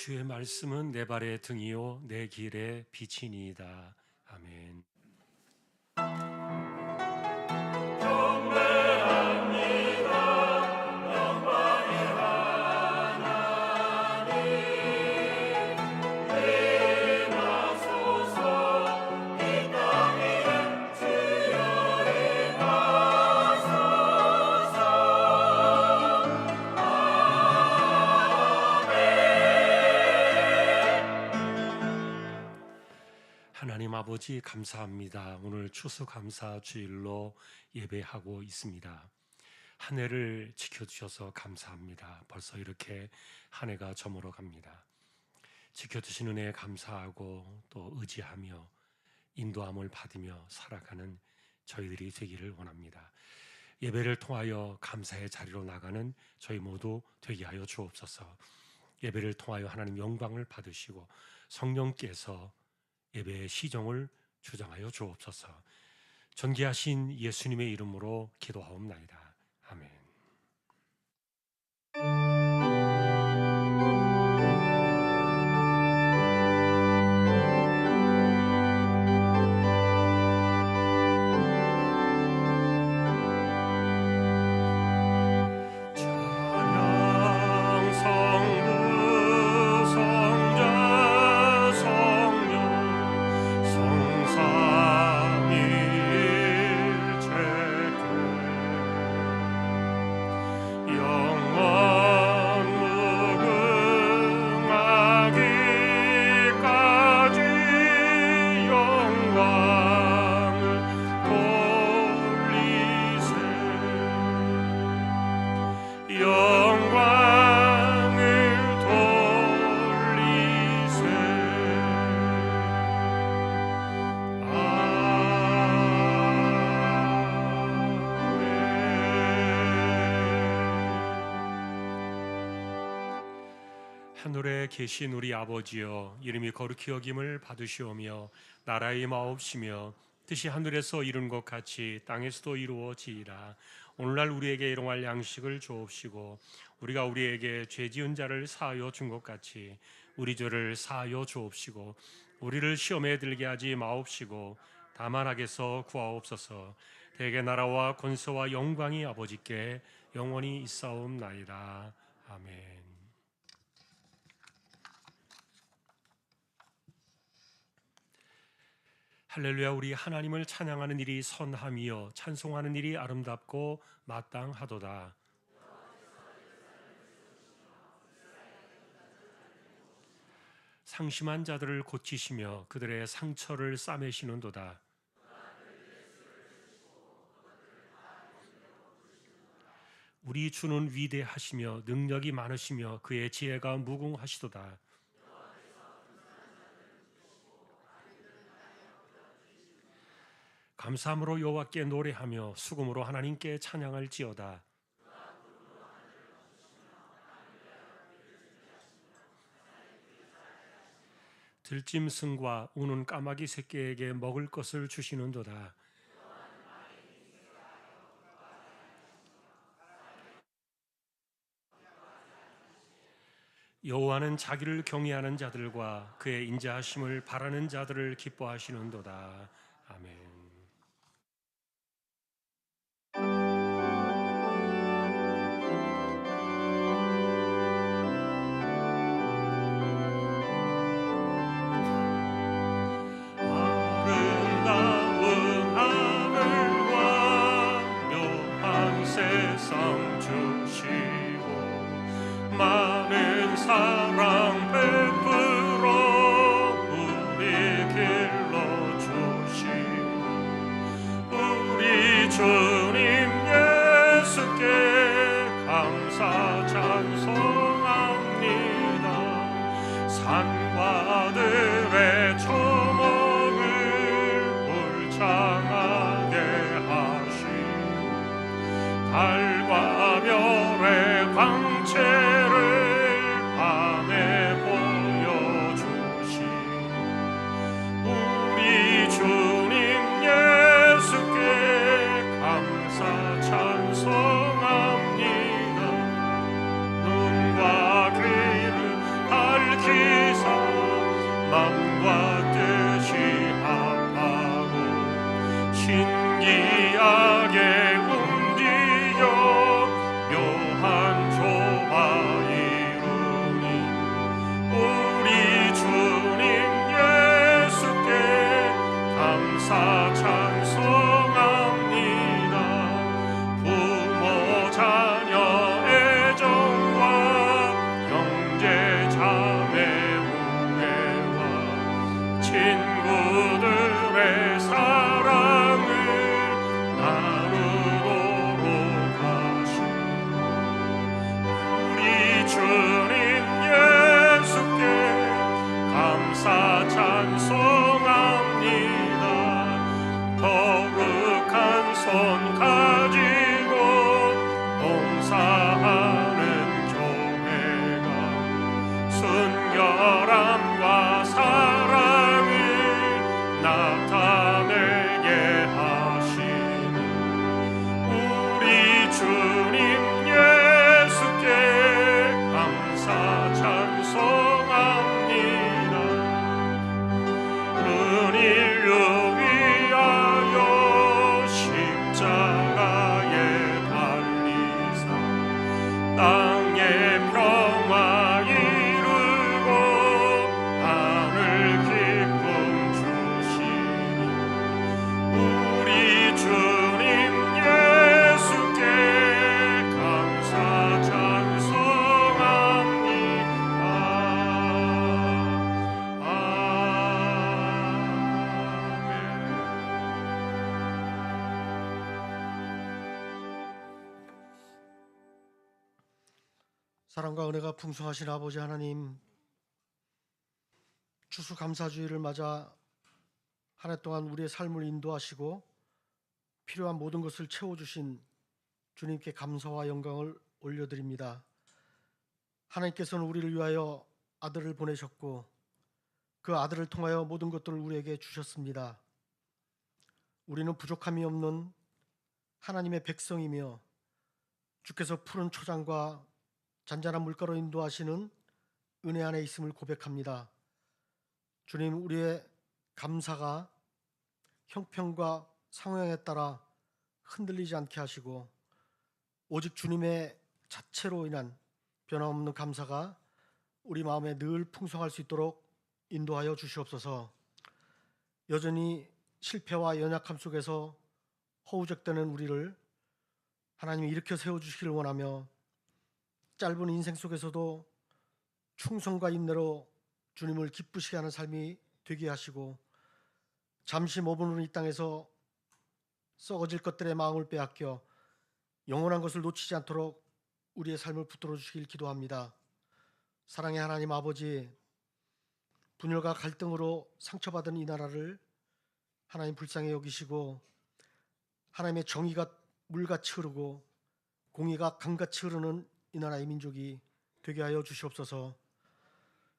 주의 말씀은 내 발의 등이요 내 길의 빛이니이다. 아멘. 하나님 아버지 감사합니다. 오늘 추수감사 주일로 예배하고 있습니다. 한 해를 지켜주셔서 감사합니다. 벌써 이렇게 한 해가 저물어 갑니다. 지켜주시는 은혜에 감사하고 또 의지하며 인도함을 받으며 살아가는 저희들이 되기를 원합니다. 예배를 통하여 감사의 자리로 나가는 저희 모두 되게 하여 주옵소서. 예배를 통하여 하나님 영광을 받으시고 성령께서 예배의 시종을 주장하여 주옵소서. 존귀하신 예수님의 이름으로 기도하옵나이다. 아멘. 하늘에 계신 우리 아버지여, 이름이 거룩히 여김을 받으시오며 나라의 마옵시며 뜻이 하늘에서 이룬 것 같이 땅에서도 이루어지이다. 오늘날 우리에게 일용할 양식을 주옵시고 우리가 우리에게 죄 지은 자를 사하여 준 것 같이 우리 죄를 사하여 주옵시고 우리를 시험에 들게 하지 마옵시고 다만 악에서 구하옵소서. 대개 나라와 권세와 영광이 아버지께 영원히 있사옵나이다. 아멘. 할렐루야. 우리 하나님을 찬양하는 일이 선함이요 찬송하는 일이 아름답고 마땅하도다. 상심한 자들을 고치시며 그들의 상처를 싸매시는도다. 우리 주는 위대하시며 능력이 많으시며 그의 지혜가 무궁하시도다. 감사함으로 여호와께 노래하며 수금으로 하나님께 찬양할지어다. 들짐승과 우는 까마귀 새끼에게 먹을 것을 주시는도다. 여호와는 자기를 경외하는 자들과 그의 인자하심을 바라는 자들을 기뻐하시는도다. 아멘. 세상 주시고 많은 사랑 베풀어 우리 길러 주시고 우리 주님 예수께 감사 찬송합니다. 산과 들의 초목을 울창하게 하시고 달과 별의 광채를 밤에 보여주시고 우리 주님 예수께 감사 찬송합니다. 눈과 귀를 밝히 손 가지고 봉사하는 교회가 순결함과 사랑을 나타내게 하시는 우리 주님 예수께 감사 찬송합니다. 은일을 위하여 십자가에 달리사 땅에 평화 이루고 하늘 기쁨 주시니 우리 주님 예수께 감사 찬송합니다. 사랑과 은혜가 풍성하신 아버지 하나님, 추수감사주의를 맞아 한 해 동안 우리의 삶을 인도하시고 필요한 모든 것을 채워주신 주님께 감사와 영광을 올려드립니다. 하나님께서는 우리를 위하여 아들을 보내셨고 그 아들을 통하여 모든 것들을 우리에게 주셨습니다. 우리는 부족함이 없는 하나님의 백성이며 주께서 푸른 초장과 잔잔한 물가로 인도하시는 은혜 안에 있음을 고백합니다. 주님, 우리의 감사가 형편과 상황에 따라 흔들리지 않게 하시고 오직 주님의 자체로 인한 변함없는 감사가 우리 마음에 늘 풍성할 수 있도록 인도하여 주시옵소서. 여전히 실패와 연약함 속에서 허우적대는 우리를 하나님이 일으켜 세워주시기를 원하며 짧은 인생 속에서도 충성과 인내로 주님을 기쁘시게 하는 삶이 되게 하시고 잠시 머무는 이 땅에서 썩어질 것들의 마음을 빼앗겨 영원한 것을 놓치지 않도록 우리의 삶을 붙들어 주시길 기도합니다. 사랑의 하나님 아버지, 분열과 갈등으로 상처받은 이 나라를 하나님 불쌍히 여기시고 하나님의 정의가 물같이 흐르고 공의가 강같이 흐르는 이 나라의 민족이 되게 하여 주시옵소서.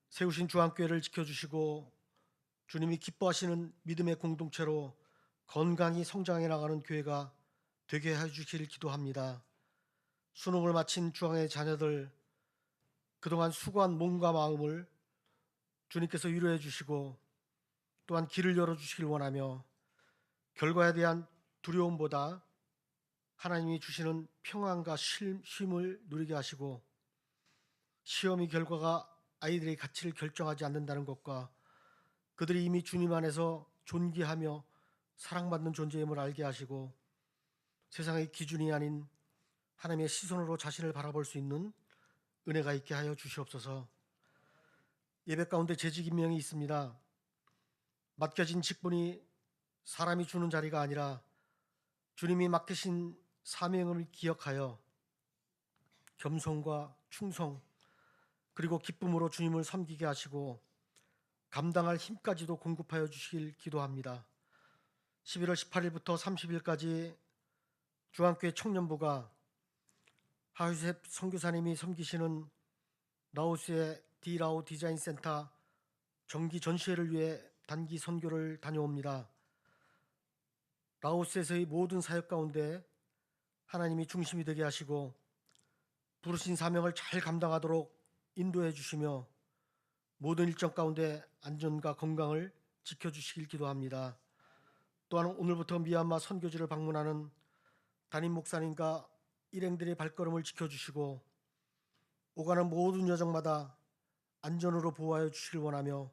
세우신 주한교회를 지켜주시고 주님이 기뻐하시는 믿음의 공동체로 건강히 성장해 나가는 교회가 되게 해주시길 기도합니다. 수능을 마친 주왕의 자녀들, 그동안 수고한 몸과 마음을 주님께서 위로해 주시고 또한 길을 열어주시길 원하며 결과에 대한 두려움보다 하나님이 주시는 평안과 쉼을 누리게 하시고 시험의 결과가 아이들의 가치를 결정하지 않는다는 것과 그들이 이미 주님 안에서 존귀하며 사랑받는 존재임을 알게 하시고 세상의 기준이 아닌 하나님의 시선으로 자신을 바라볼 수 있는 은혜가 있게 하여 주시옵소서. 예배 가운데 재직 임명이 있습니다. 맡겨진 직분이 사람이 주는 자리가 아니라 주님이 맡기신 사명을 기억하여 겸손과 충성 그리고 기쁨으로 주님을 섬기게 하시고 감당할 힘까지도 공급하여 주시길 기도합니다. 11월 18일부터 30일까지 중앙교회 청년부가 하유셉 선교사님이 섬기시는 라오스의 디라오 디자인 센터 정기 전시회를 위해 단기 선교를 다녀옵니다. 라오스에서의 모든 사역 가운데 하나님이 중심이 되게 하시고 부르신 사명을 잘 감당하도록 인도해 주시며 모든 일정 가운데 안전과 건강을 지켜주시길 기도합니다. 또한 오늘부터 미얀마 선교지를 방문하는 담임 목사님과 일행들의 발걸음을 지켜주시고 오가는 모든 여정마다 안전으로 보호하여 주시길 원하며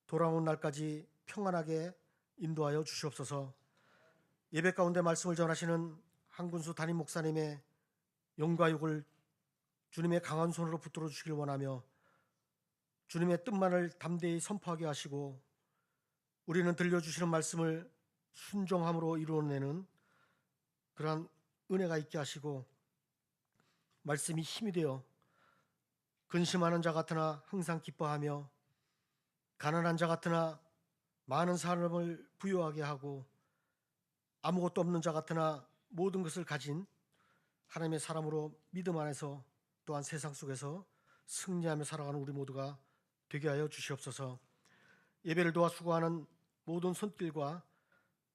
돌아오는 날까지 평안하게 인도하여 주시옵소서. 예배 가운데 말씀을 전하시는 한군수 담임 목사님의 영과 육을 주님의 강한 손으로 붙들어 주시길 원하며 주님의 뜻만을 담대히 선포하게 하시고 우리는 들려주시는 말씀을 순종함으로 이루어내는 그러한 은혜가 있게 하시고 말씀이 힘이 되어 근심하는 자 같으나 항상 기뻐하며 가난한 자 같으나 많은 사람을 부유하게 하고 아무것도 없는 자 같으나 모든 것을 가진 하나님의 사람으로 믿음 안에서 또한 세상 속에서 승리하며 살아가는 우리 모두가 되게 하여 주시옵소서. 예배를 도와 수고하는 모든 손길과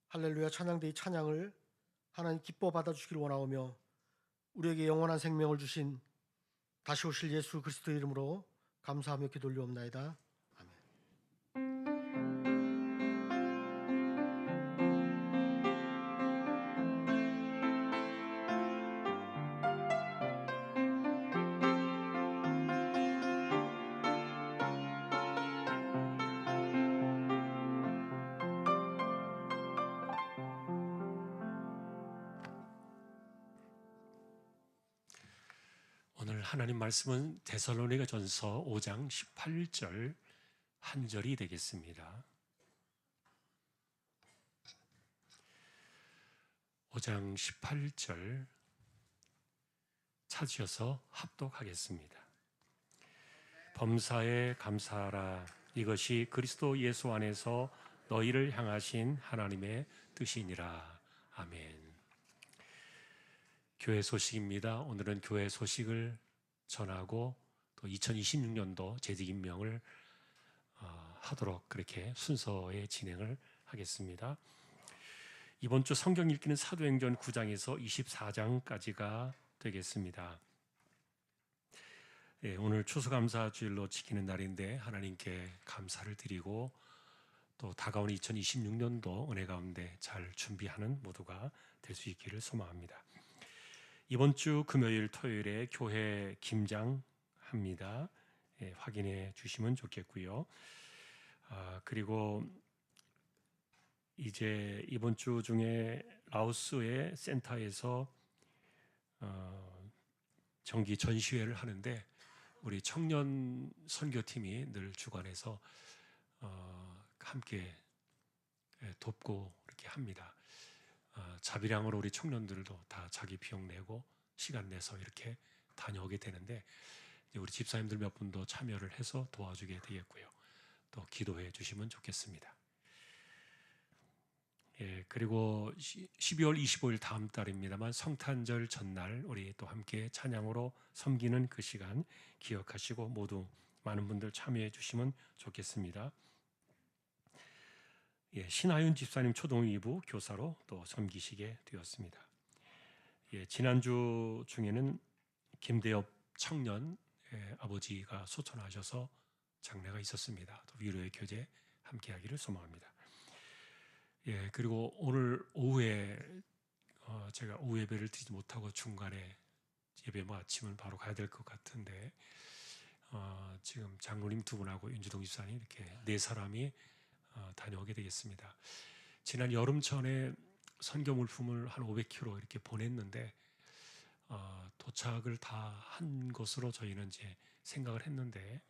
할렐루야 찬양대의 찬양을 하나님 기뻐 받아주시길 원하오며 우리에게 영원한 생명을 주신 다시 오실 예수 그리스도의 이름으로 감사하며 기도 올리옵나이다. 아멘. 오늘 하나님 말씀은 데살로니가전서 5장 18절 한 절이 되겠습니다. 5장 18절 찾으셔서 합독하겠습니다. 범사에 감사하라. 이것이 그리스도 예수 안에서 너희를 향하신 하나님의 뜻이니라. 아멘. 교회 소식입니다. 오늘은 교회 소식을 전하고 또 2026년도 재직 임명을 하도록 그렇게 순서의 진행을 하겠습니다. 이번 주 성경 읽기는 사도행전 9장에서 24장까지가 되겠습니다. 오늘 추수감사주일로 지키는 날인데 하나님께 감사를 드리고 또 다가오는 2026년도 은혜 가운데 잘 준비하는 모두가 될 수 있기를 소망합니다. 이번 주 금요일 토요일에 교회 김장합니다. 확인해 주시면 좋겠고요. 그리고 이제 이번 주 중에 라오스의 센터에서 정기 전시회를 하는데 우리 청년 선교팀이 늘 주관해서 함께 돕고 이렇게 합니다. 자비량으로 우리 청년들도 다 자기 비용 내고 시간 내서 이렇게 다녀오게 되는데 우리 집사님들 몇 분도 참여를 해서 도와주게 되겠고요. 또 기도해 주시면 좋겠습니다. 그리고 12월 25일 다음 달입니다만 성탄절 전날 우리 또 함께 찬양으로 섬기는 그 시간 기억하시고 모두 많은 분들 참여해 주시면 좋겠습니다. 신하윤 집사님 초등 2부 교사로 또 섬기시게 되었습니다. 지난주 중에는 김대엽 청년 아버지가 소천하셔서 장례가 있었습니다. 또 위로의 교제 함께하기를 소망합니다. 그리고 오늘 오후에 제가 오후 예배를 드리지 못하고 중간에 예배 마치면 바로 가야 될 것 같은데 지금 장로님 두 분하고 윤주동 집사님 이렇게 네 사람이 다녀오게 되겠습니다. 지난 여름 전에 선교 물품을 한 500kg 이렇게 보냈는데 도착을 다 한 것으로 저희는 이제 생각을 했는데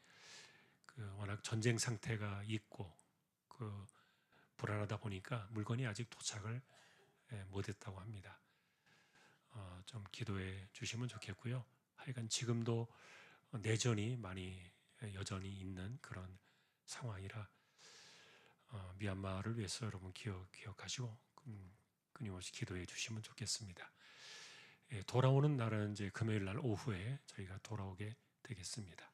워낙 전쟁 상태가 있고 불안하다 보니까 물건이 아직 도착을 못했다고 합니다. 좀 기도해 주시면 좋겠고요. 하여간 지금도 내전이 많이 여전히 있는 그런 상황이라 미얀마를 위해서 여러분 기억하시고 끊임없이 기도해 주시면 좋겠습니다. 돌아오는 날은 이제 금요일 날 오후에 저희가 돌아오게 되겠습니다.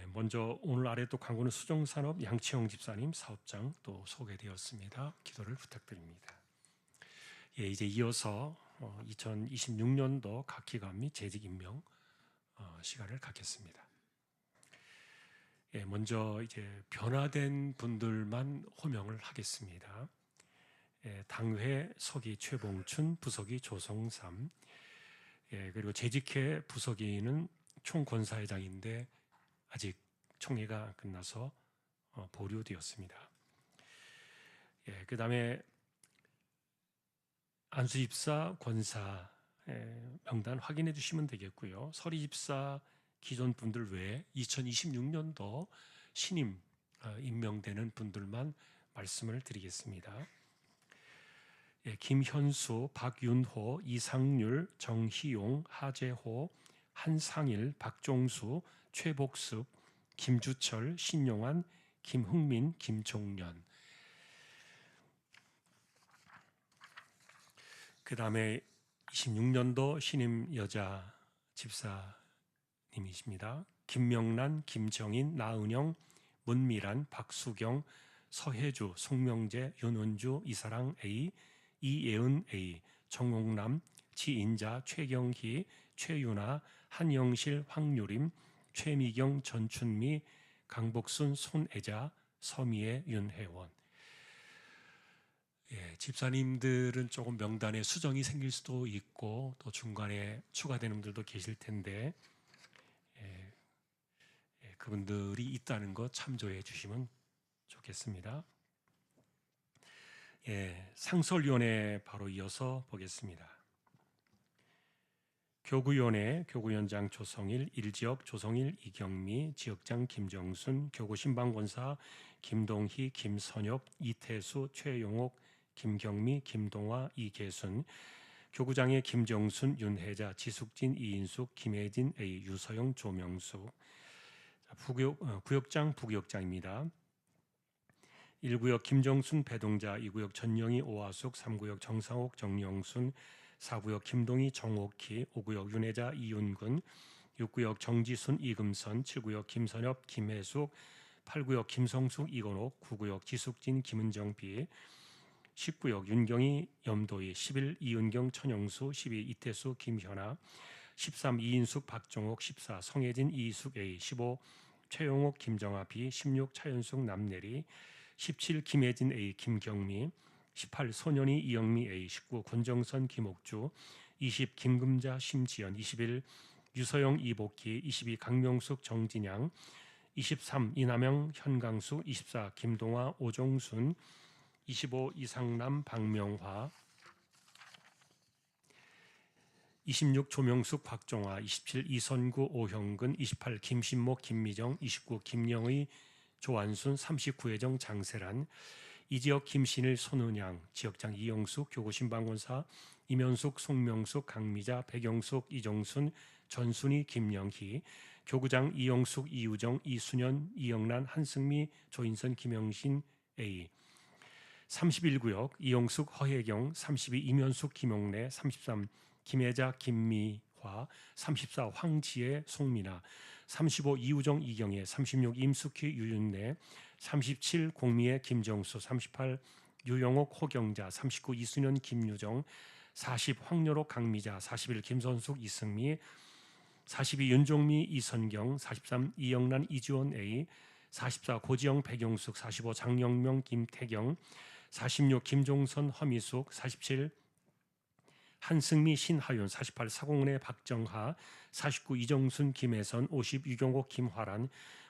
먼저 오늘 아래 또 광고는 수종산업 양치영 집사님 사업장 또 소개되었습니다. 기도를 부탁드립니다. 이제 이어서 2026년도 각기감 및 재직 임명 시간을 갖겠습니다. 먼저 이제 변화된 분들만 호명을 하겠습니다. 당회 서기 최봉춘, 부서기 조성삼, 그리고 재직회 부서기는 총권사회장인데 아직 총회가 끝나서 보류되었습니다. 그 다음에 안수집사, 권사 명단 확인해 주시면 되겠고요. 서리집사 기존 분들 외에 2026년도 신임 임명되는 분들만 말씀을 드리겠습니다. 김현수, 박윤호, 이상률, 정희용, 하재호, 한상일, 박종수, 최복습, 김주철, 신용환, 김흥민, 김종년. 그 다음에 26년도 신임 여자 집사님이십니다. 김명란, 김정인, 나은영, 문미란, 박수경, 서혜주, 송명재, 윤은주, 이사랑 A, 이예은 A, 정옥남, 지인자, 최경희, 최윤아, 한영실, 황유림, 최미경, 전춘미, 강복순, 손애자, 서미애, 윤혜원. 집사님들은 조금 명단에 수정이 생길 수도 있고 또 중간에 추가되는 분들도 계실 텐데 그분들이 있다는 거 참조해 주시면 좋겠습니다. 상설위원회 바로 이어서 보겠습니다. 교구위원회 교구위원장 조성일, 일지역 조성일, 이경미, 지역장 김정순, 교구신방권사 김동희, 김선엽, 이태수, 최용옥, 김경미, 김동화, 이계순, 교구장의 김정순, 윤혜자, 지숙진, 이인숙, 김혜진, A, 유서영, 조명숙. 구역장, 부구역장입니다. 1구역 김정순, 배동자, 2구역 전영희, 오하숙, 3구역 정상옥, 정영순, 4구역 김동희, 정옥희, 5구역 윤혜자, 이윤근, 6구역 정지순, 이금선, 7구역 김선엽, 김혜숙, 8구역 김성숙, 이건옥, 9구역 지숙진, 김은정비, 10구역 윤경희, 염도희, 11 이은경, 천영수, 12 이태수, 김현아, 13 이인숙, 박정옥, 14 성혜진, 이희숙 A, 15 최용옥, 김정아 B, 16 차연숙, 남내리, 17 김혜진 A, 김경미, 18 소년이 이영미 A, 19 권정선, 김옥주, 20 김금자, 심지연, 21 유서영, 이복희, 22 강명숙, 정진양, 23 이남영, 현강수, 24 김동화, 오종순, 25 이상남, 박명화, 26 조명숙, 박종화, 27 이선구, 오형근, 28 김신목, 김미정, 29 김영의, 조한순, 30 구혜정, 장세란, 이지역 김신일, 손은양, 지역장 이영숙, 교구신방권사 이면숙, 송명숙, 강미자, 백영숙, 이정순, 전순희, 김영희, 교구장 이영숙, 이우정, 이순현, 이영란, 한승미, 조인선, 김영신 A, 31구역 이영숙, 허혜경, 32 이면숙, 김용래, 33 김혜자, 김미화, 34 황지혜, 송민아, 35 이우정, 이경혜, 36 임숙희, 유윤래, 37 공미애, 김정수, 38 유영옥, 호경자, 39 이순현, 김유정, 40 황여록, 강미자, 41 김선숙, 이승미, 42 윤종미, 이선경, 43 이영란, 이지원 A, 44 고지영, 백영숙, 45 장영명, 김태경, 46 김종선, 허미숙, 47 한승미, 신하윤, 48 사공은의 박정하, 49 이정순, 김혜선, 50 유경옥, 김화란,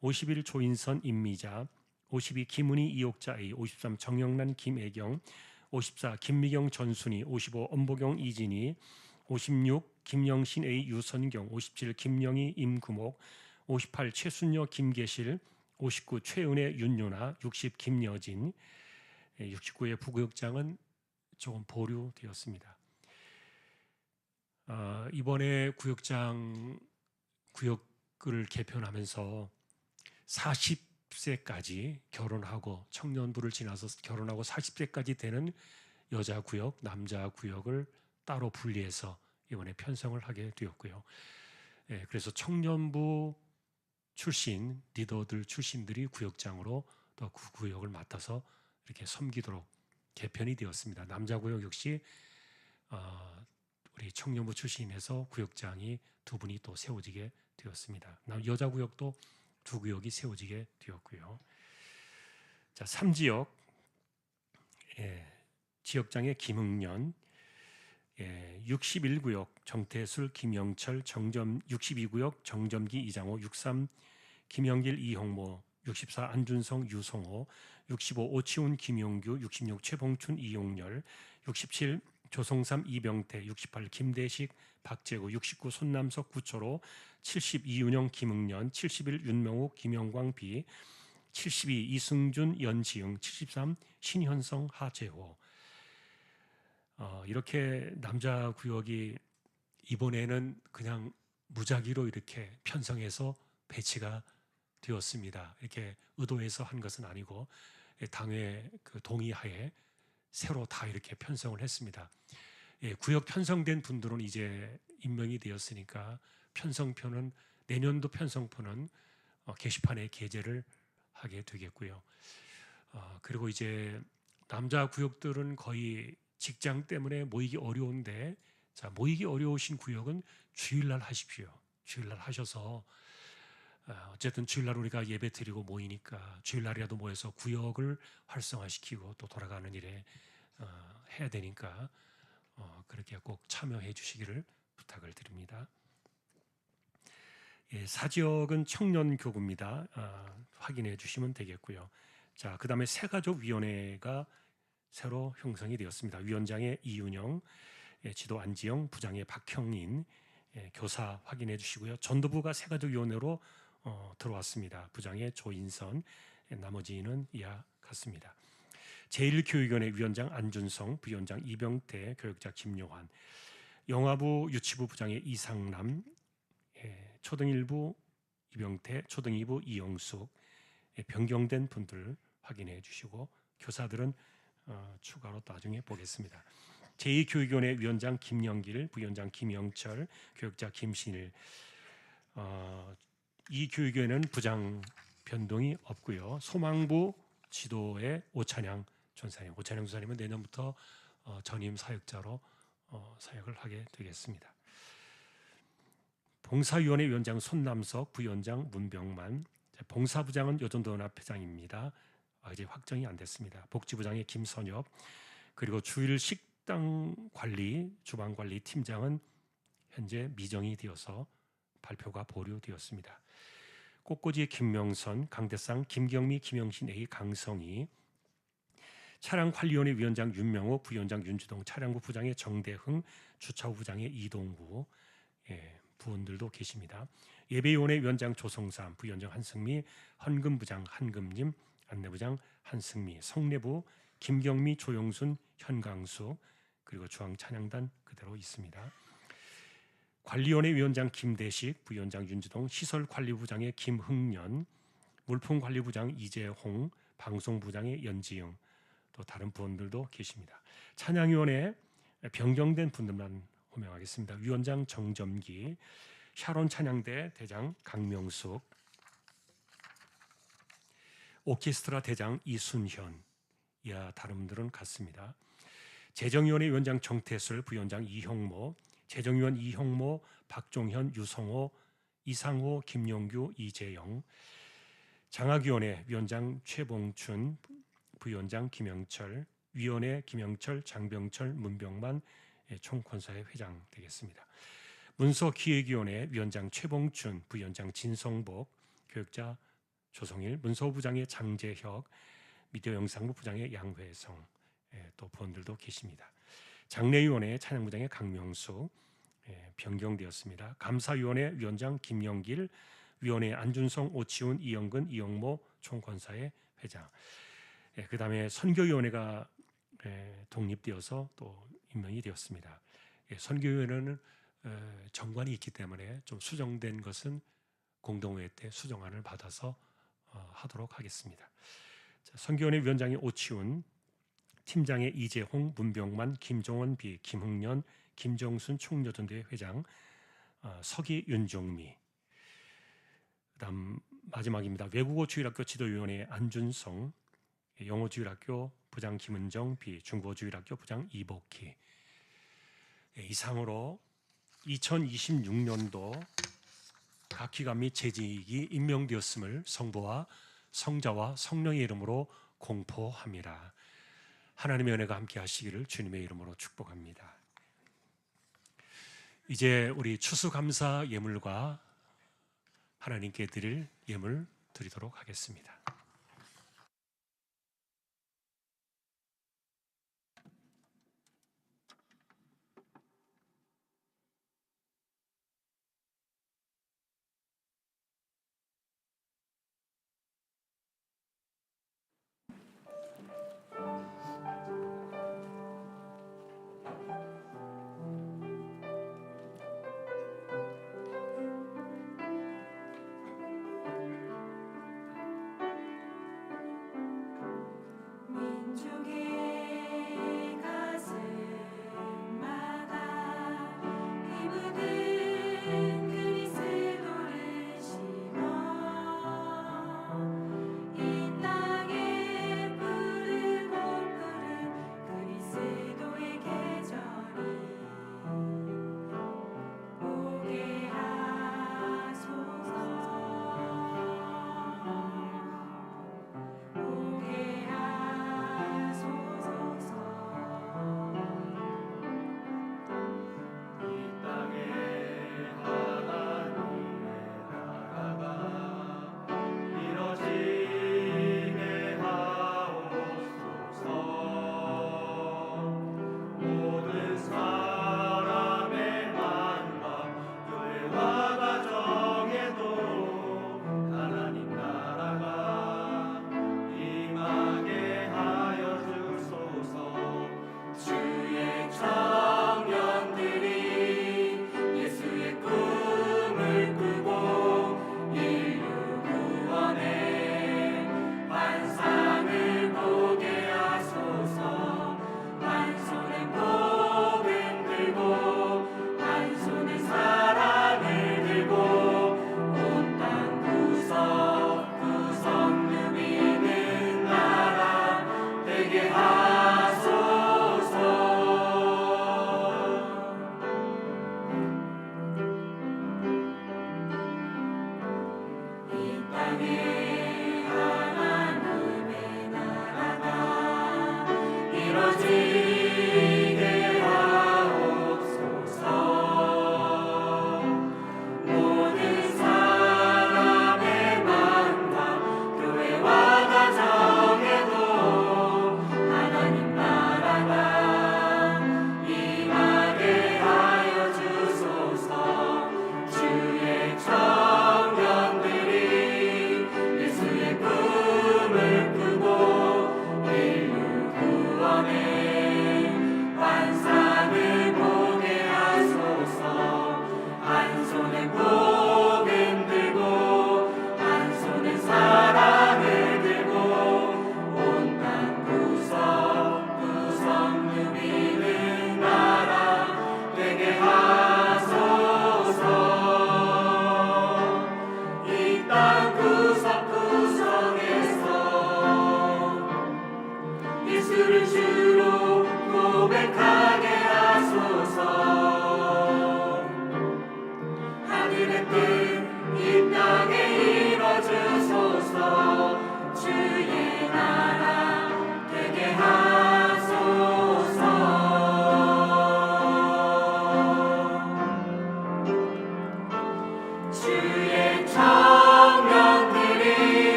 51 조인선, 임미자, 52 김은희, 이옥자 A, 53 정영란, 김애경, 54 김미경, 전순희, 55 엄보경, 이진희, 56 김영신 A, 유선경, 57 김영희, 임구목, 58 최순여, 김계실, 59 최은혜, 윤윤아, 60 김여진, 69의 부구역장은 조금 보류되었습니다. 이번에 구역을 개편하면서 40세까지 결혼하고 청년부를 지나서 결혼하고 40세까지 되는 여자 구역, 남자 구역을 따로 분리해서 이번에 편성을 하게 되었고요. 그래서 청년부 출신 리더들 출신들이 구역장으로 또 그 구역을 맡아서 이렇게 섬기도록 개편이 되었습니다. 남자 구역 역시 우리 청년부 출신에서 구역장이 두 분이 또 세워지게 되었습니다. 여자 구역도 두 구역이 세워지게 되었고요. 자, 3지역 지역장의 김흥년, 61구역 정태술, 김영철, 62구역 정점기, 이장호, 63 김영길, 이형모, 64 안준성, 유성호, 65 오치훈, 김용규, 66 최봉춘, 이용열, 67 조성삼, 이병태, 68 김대식, 박재구, 69 손남석, 구초로, 70 이윤영, 김흥년, 71 윤명욱, 김영광 비, 72 이승준, 연지응, 73 신현성, 하재호. 이렇게 남자 구역이 이번에는 그냥 무작위로 이렇게 편성해서 배치가 되었습니다. 이렇게 의도해서 한 것은 아니고 당의 그 동의하에 새로 다 이렇게 편성을 했습니다. 구역 편성된 분들은 이제 임명이 되었으니까 편성표는 내년도 편성표는 게시판에 게재를 하게 되겠고요. 그리고 이제 남자 구역들은 거의 직장 때문에 모이기 어려운데, 자, 모이기 어려우신 구역은 주일날 하십시오. 주일날 하셔서 어쨌든 주일날 우리가 예배 드리고 모이니까 주일날이라도 모여서 구역을 활성화시키고 또 돌아가는 일에 해야 되니까 그렇게 꼭 참여해 주시기를 부탁을 드립니다. 사지역은 청년교구입니다. 확인해 주시면 되겠고요. 자, 그 다음에 새가족위원회가 새로 형성이 되었습니다. 위원장의 이윤영, 지도 안지영, 부장의 박형인, 교사 확인해 주시고요. 전도부가 새가족위원회로 들어왔습니다. 부장의 조인선, 나머지는 이하 같습니다. 제1교육위원회 위원장 안준성, 부위원장 이병태, 교육자 김요한, 영아부 유치부 부장의 이상남, 초등일부 이병태, 초등이부 이영숙, 변경된 분들 확인해 주시고 교사들은 추가로 나중에 보겠습니다. 제2교육위원회 위원장 김영길, 부위원장 김영철, 교육자 김신일. 이 교육위원회는 부장 변동이 없고요. 소망부 지도의 오찬양 전사님, 오찬양 전사님은 내년부터 전임 사역자로 사역을 하게 되겠습니다. 봉사위원회 위원장 손남석, 부위원장 문병만, 봉사부장은 여전도연합회장입니다. 아직 확정이 안 됐습니다. 복지부장의 김선엽, 그리고 주일 식당 관리, 주방 관리 팀장은 현재 미정이 되어서 발표가 보류되었습니다. 꽃꽂이의 김명선, 강대상 김경미, 김영신 A, 강성희, 차량관리위원회 위원장 윤명호, 부위원장 윤주동, 차량부 부장의 정대흥, 주차부 부장의 이동구, 부원들도 계십니다. 예배위원회 위원장 조성삼, 부위원장 한승미, 헌금부장 한금님, 안내부장 한승미, 성내부 김경미, 조용순, 현강수, 그리고 중앙찬양단 그대로 있습니다. 관리위원회 위원장 김대식, 부위원장 윤주동, 시설관리부장의 김흥년, 물품관리부장 이재홍, 방송부장의 연지영, 또 다른 부원들도 계십니다. 찬양위원회 변경된 분들만 호명하겠습니다. 위원장 정점기, 샤론 찬양대 대장 강명숙, 오케스트라 대장 이순현, 이하 다른 분들은 같습니다. 재정위원회 위원장 정태술, 부위원장 이형모, 재정위원 이형모, 박종현, 유성호, 이상호, 김용규, 이재영, 장학위원회 위원장 최봉춘, 부위원장 김영철, 위원회 김영철, 장병철, 문병만, 총권사회 회장 되겠습니다. 문서기획위원회 위원장 최봉춘, 부위원장 진성복, 교육자 조성일, 문서부장의 장재혁, 미디어영상부 부장의 양회성, 또 부원들도 계십니다. 장례위원회 찬양부장의 강명수, 변경되었습니다. 감사위원회 위원장 김영길, 위원회 안준성, 오치훈, 이영근, 이영모, 총권사회 회장. 그 다음에 선교위원회가 독립되어서 또 임명이 되었습니다. 선교위원회는 정관이 있기 때문에 좀 수정된 것은 공동회의 때 수정안을 받아서 하도록 하겠습니다. 선교위원회 위원장이 오치훈, 팀장의 이재홍, 문병만, 김종원 비, 김흥년, 김정순 총여전대 회장, 서기 윤종미. 그다음 마지막입니다. 외국어주일학교 지도위원회 안준성, 영어주일학교 부장 김은정 비, 중국어주일학교 부장 이복희. 이상으로 2026년도 각 기관 및 재직이 임명되었음을 성부와 성자와 성령의 이름으로 공포합니다. 하나님의 은혜가 함께 하시기를 주님의 이름으로 축복합니다. 이제 우리 추수감사 예물과 하나님께 드릴 예물 드리도록 하겠습니다.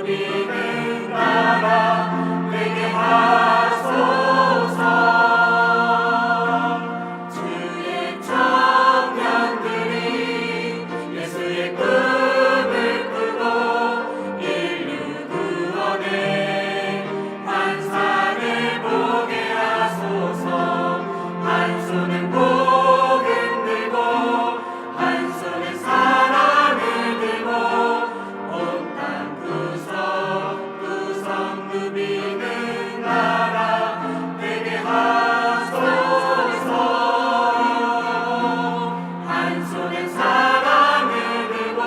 누비는 나라 되게 하소서. 주의 청년들이 예수의 꿈을 꾸고 인류 구원의 환상을 보게 하소서. 한 손은 복음 들고 한 손은 사랑을 들고 온 땅 구석구석 누비는 나라 되게 하소서. 한 손엔 사랑을 들고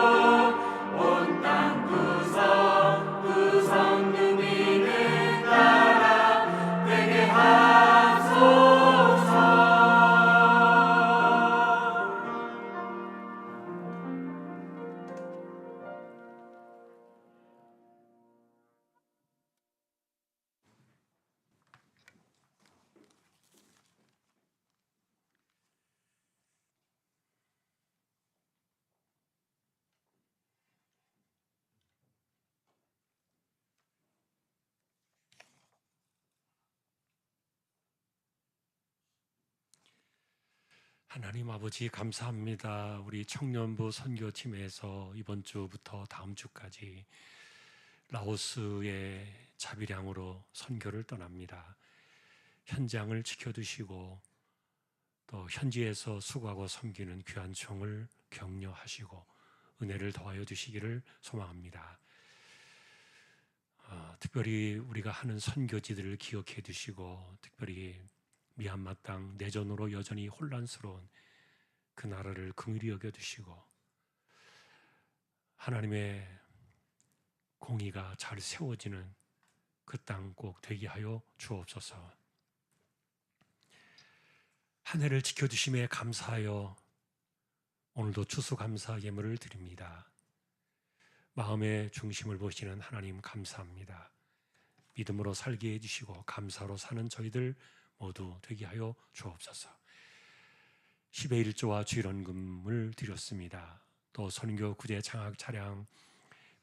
온 땅 구석구석 누비는 나라 되게 하소서. 하나님 아버지 감사합니다. 우리 청년부 선교팀에서 이번 주부터 다음 주까지 라오스의 자비량으로 선교를 떠납니다. 현장을 지켜두시고 또 현지에서 수고하고 섬기는 귀한 종을 격려하시고 은혜를 더하여 주시기를 소망합니다. 특별히 우리가 하는 선교지들을 기억해 두시고 특별히 미얀마 땅 내전으로 여전히 혼란스러운 그 나라를 긍휼히 여겨 주시고 하나님의 공의가 잘 세워지는 그 땅 꼭 되게 하여 주옵소서. 한 해를 지켜주심에 감사하여 오늘도 추수감사 예물을 드립니다. 마음의 중심을 보시는 하나님 감사합니다. 믿음으로 살게 해주시고 감사로 사는 저희들 모두 되게 하여 주옵소서. 10의 1조와 주일원금을 드렸습니다. 또 선교 구제 장학 차량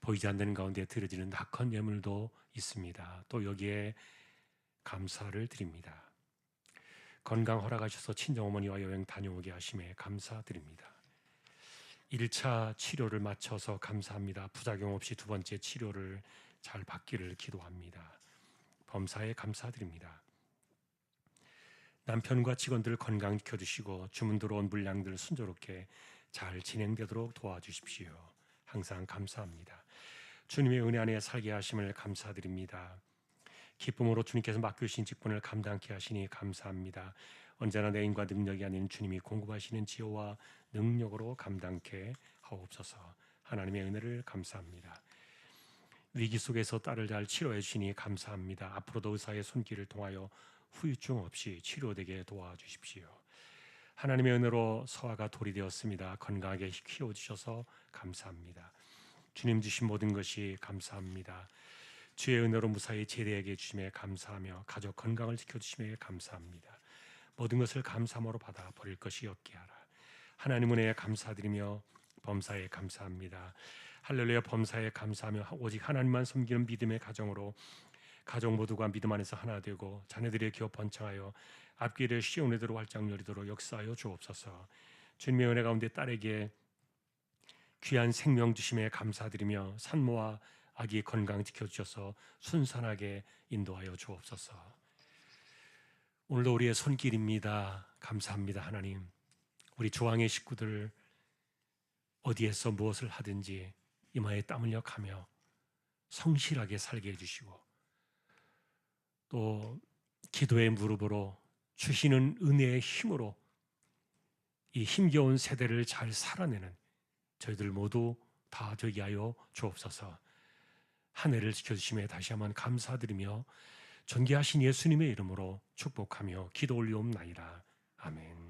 보이지 않는 가운데 드려지는 낙헌 예물도 있습니다. 또 여기에 감사를 드립니다. 건강 허락하셔서 친정어머니와 여행 다녀오게 하심에 감사드립니다. 1차 치료를 마쳐서 감사합니다. 부작용 없이 두 번째 치료를 잘 받기를 기도합니다. 범사에 감사드립니다. 남편과 직원들 건강 지켜주시고 주문 들어온 물량들 순조롭게 잘 진행되도록 도와주십시오. 항상 감사합니다. 주님의 은혜 안에 살게 하심을 감사드립니다. 기쁨으로 주님께서 맡겨주신 직분을 감당케 하시니 감사합니다. 언제나 내 힘과 능력이 아닌 주님이 공급하시는 지혜와 능력으로 감당케 하옵소서. 하나님의 은혜를 감사합니다. 위기 속에서 딸을 잘 치료해 주시니 감사합니다. 앞으로도 의사의 손길을 통하여 후유증 없이 치료되게 도와주십시오. 하나님의 은혜로 서아가 돌이 되었습니다. 건강하게 키워주셔서 감사합니다. 주님 주신 모든 것이 감사합니다. 주의 은혜로 무사히 제대하게 주심에 감사하며 가족 건강을 지켜주심에 감사합니다. 모든 것을 감사함으로 받아 버릴 것이 없게 하라. 하나님 은혜에 감사드리며 범사에 감사합니다. 할렐루야. 범사에 감사하며 오직 하나님만 섬기는 믿음의 가정으로 가족 모두가 믿음 안에서 하나 되고 자녀들의 기업 번창하여 앞길에 쉬운 은혜대로 활짝 열리도록 역사하여 주옵소서. 주님의 은혜 가운데 딸에게 귀한 생명 주심에 감사드리며 산모와 아기 건강 지켜주셔서 순산하게 인도하여 주옵소서. 오늘도 우리의 손길입니다. 감사합니다. 하나님, 우리 조항의 식구들 어디에서 무엇을 하든지 이마에 땀 흘려 가며 성실하게 살게 해주시고 또 기도의 무릎으로 주시는 은혜의 힘으로 이 힘겨운 세대를 잘 살아내는 저희들 모두 다 되게 하여 주옵소서. 한 해를 지켜주심에 다시 한번 감사드리며 존귀하신 예수님의 이름으로 축복하며 기도 올리옵나이다. 아멘.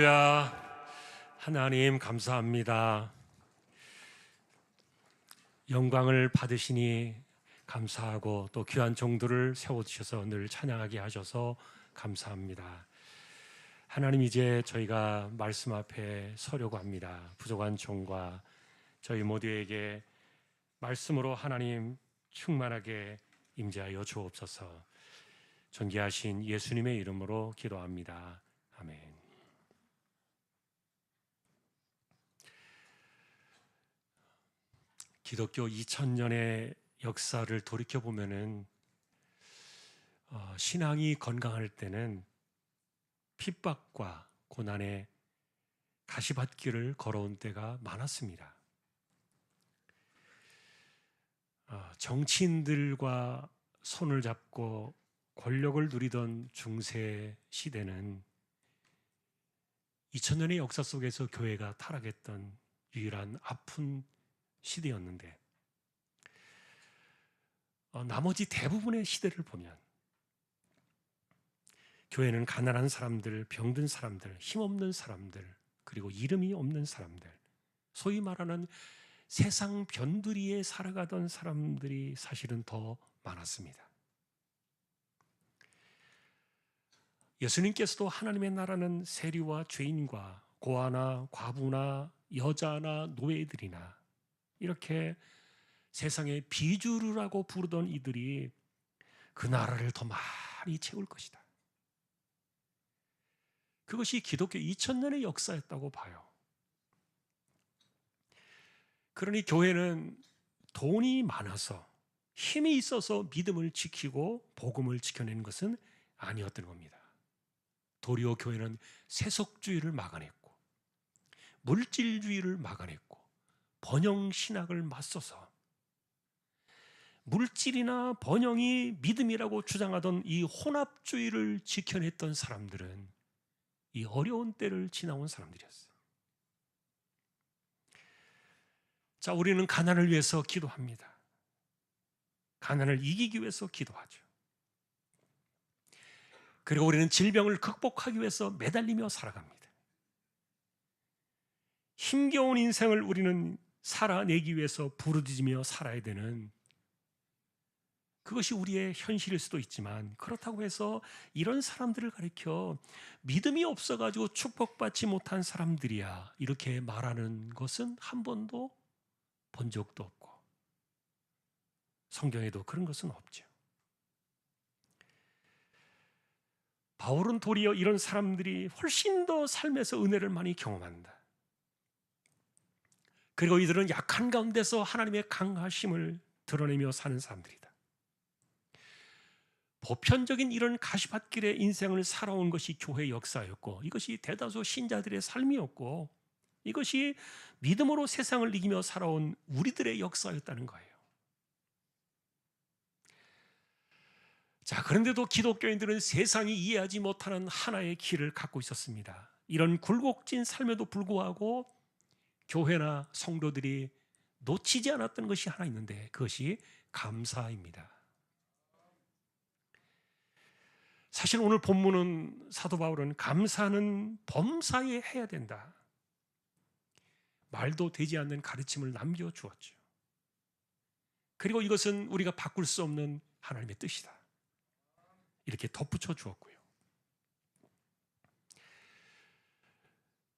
할렐루야. 하나님 감사합니다. 영광을 받으시니 감사하고 또 귀한 종들을 세워주셔서 늘 찬양하게 하셔서 감사합니다. 하나님, 이제 저희가 말씀 앞에 서려고 합니다. 부족한 종과 저희 모두에게 말씀으로 하나님 충만하게 임재하여 주옵소서. 존귀하신 예수님의 이름으로 기도합니다. 아멘. 기독교 2000년의 역사를 돌이켜보면은 신앙이 건강할 때는 핍박과 고난의 가시밭길을 걸어온 때가 많았습니다. 정치인들과 손을 잡고 권력을 누리던 중세 시대는 2000년의 역사 속에서 교회가 타락했던 유일한 아픈 시대였는데, 나머지 대부분의 시대를 보면 교회는 가난한 사람들, 병든 사람들, 힘없는 사람들, 그리고 이름이 없는 사람들, 소위 말하는 세상 변두리에 살아가던 사람들이 사실은 더 많았습니다. 예수님께서도 하나님의 나라는 세리와 죄인과 고아나 과부나 여자나 노예들이나 이렇게 세상의 비주류라고 부르던 이들이 그 나라를 더 많이 채울 것이다. 그것이 기독교 2000년의 역사였다고 봐요. 그러니 교회는 돈이 많아서 힘이 있어서 믿음을 지키고 복음을 지켜내는 것은 아니었던 겁니다. 도리어 교회는 세속주의를 막아냈고 물질주의를 막아냈고 번영신학을 맞서서 물질이나 번영이 믿음이라고 주장하던 이 혼합주의를 지켜냈던 사람들은 이 어려운 때를 지나온 사람들이었어요. 자, 우리는 가난을 위해서 기도합니다. 가난을 이기기 위해서 기도하죠. 그리고 우리는 질병을 극복하기 위해서 매달리며 살아갑니다. 힘겨운 인생을 우리는 살아내기 위해서 부르짖으며 살아야 되는, 그것이 우리의 현실일 수도 있지만, 그렇다고 해서 이런 사람들을 가리켜 믿음이 없어가지고 축복받지 못한 사람들이야 이렇게 말하는 것은 한 번도 본 적도 없고 성경에도 그런 것은 없죠. 바울은 도리어 이런 사람들이 훨씬 더 삶에서 은혜를 많이 경험한다. 그리고 이들은 약한 가운데서 하나님의 강하심을 드러내며 사는 사람들이다. 보편적인 이런 가시밭길의 인생을 살아온 것이 교회 역사였고, 이것이 대다수 신자들의 삶이었고, 이것이 믿음으로 세상을 이기며 살아온 우리들의 역사였다는 거예요. 자, 그런데도 기독교인들은 세상이 이해하지 못하는 하나의 길을 갖고 있었습니다. 이런 굴곡진 삶에도 불구하고 교회나 성도들이 놓치지 않았던 것이 하나 있는데, 그것이 감사입니다. 사실 오늘 본문은 사도 바울은 감사는 범사에 해야 된다, 말도 되지 않는 가르침을 남겨주었죠. 그리고 이것은 우리가 바꿀 수 없는 하나님의 뜻이다, 이렇게 덧붙여 주었고요.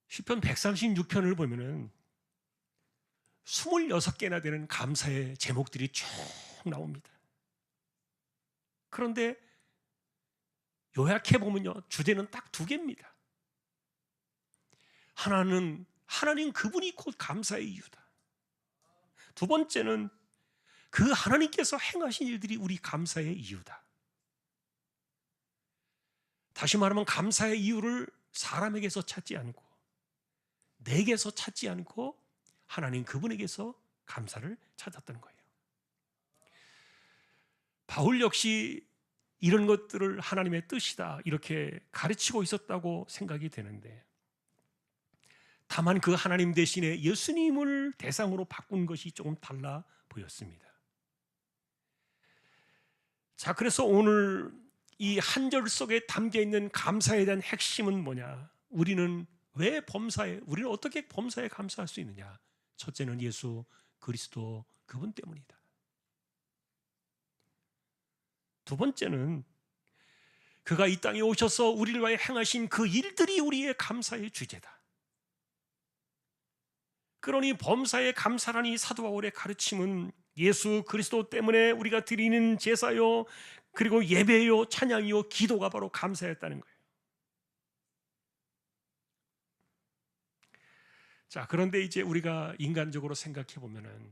시편 136편을 보면은 26개나 되는 감사의 제목들이 쭉 나옵니다. 그런데 요약해 보면요, 주제는 딱 두 개입니다. 하나는 하나님 그분이 곧 감사의 이유다. 두 번째는 그 하나님께서 행하신 일들이 우리 감사의 이유다. 다시 말하면 감사의 이유를 사람에게서 찾지 않고, 내게서 찾지 않고 하나님 그분에게서 감사를 찾았던 거예요. 바울 역시 이런 것들을 하나님의 뜻이다 이렇게 가르치고 있었다고 생각이 되는데, 다만 그 하나님 대신에 예수님을 대상으로 바꾼 것이 조금 달라 보였습니다. 자, 그래서 오늘 이 한 절 속에 담겨 있는 감사에 대한 핵심은 뭐냐? 우리는 왜 범사에, 우리는 어떻게 범사에 감사할 수 있느냐? 첫째는 예수 그리스도 그분 때문이다. 두 번째는 그가 이 땅에 오셔서 우리를 위하여 행하신 그 일들이 우리의 감사의 주제다. 그러니 범사에 감사라니 사도 바울의 가르침은 예수 그리스도 때문에 우리가 드리는 제사요, 그리고 예배요, 찬양이요, 기도가 바로 감사였다는 거예요. 자, 그런데 이제 우리가 인간적으로 생각해 보면은,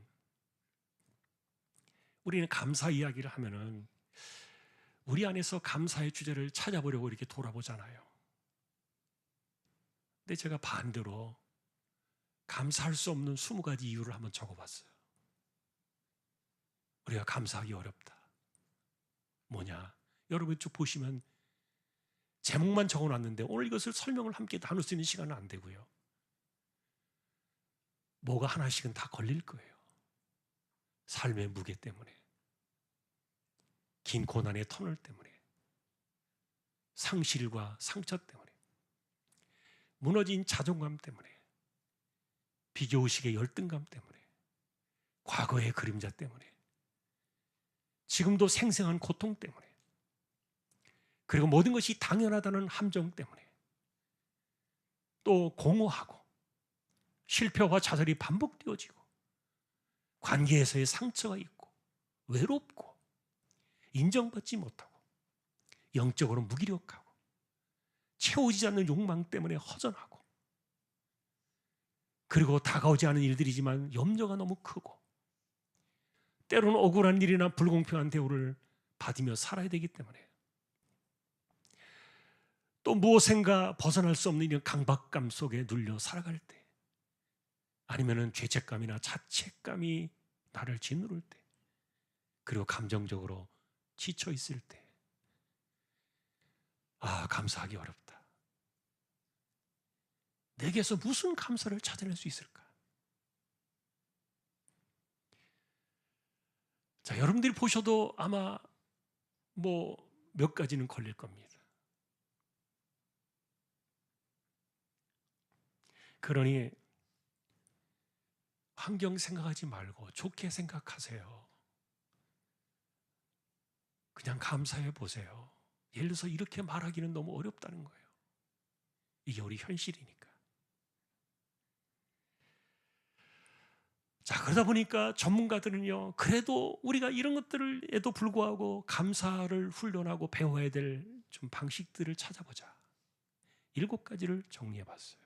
우리는 감사 이야기를 하면은 우리 안에서 감사의 주제를 찾아보려고 이렇게 돌아보잖아요. 근데 제가 반대로 감사할 수 없는 20가지 이유를 한번 적어봤어요. 우리가 감사하기 어렵다. 뭐냐? 여러분 쭉 보시면 제목만 적어놨는데 오늘 이것을 설명을 함께 나눌 수 있는 시간은 안 되고요. 뭐가 하나씩은 다 걸릴 거예요. 삶의 무게 때문에, 긴 고난의 터널 때문에, 상실과 상처 때문에, 무너진 자존감 때문에, 비교의식의 열등감 때문에, 과거의 그림자 때문에, 지금도 생생한 고통 때문에, 그리고 모든 것이 당연하다는 함정 때문에, 또 공허하고 실패와 좌절이 반복되어지고 관계에서의 상처가 있고 외롭고 인정받지 못하고 영적으로 무기력하고 채워지지 않는 욕망 때문에 허전하고, 그리고 다가오지 않은 일들이지만 염려가 너무 크고 때로는 억울한 일이나 불공평한 대우를 받으며 살아야 되기 때문에, 또 무엇인가 벗어날 수 없는 이런 강박감 속에 눌려 살아갈 때, 아니면은 죄책감이나 자책감이 나를 짓누를 때, 그리고 감정적으로 지쳐 있을 때, 감사하기 어렵다. 내게서 무슨 감사를 찾아낼 수 있을까? 자, 여러분들이 보셔도 아마 몇 가지는 걸릴 겁니다. 그러니 환경 생각하지 말고 좋게 생각하세요. 그냥 감사해 보세요. 예를 들어서 이렇게 말하기는 너무 어렵다는 거예요. 이게 우리 현실이니까. 자, 그러다 보니까 전문가들은요, 그래도 우리가 이런 것들에도 불구하고 감사를 훈련하고 배워야 될 좀 방식들을 찾아보자. 7가지를 정리해 봤어요.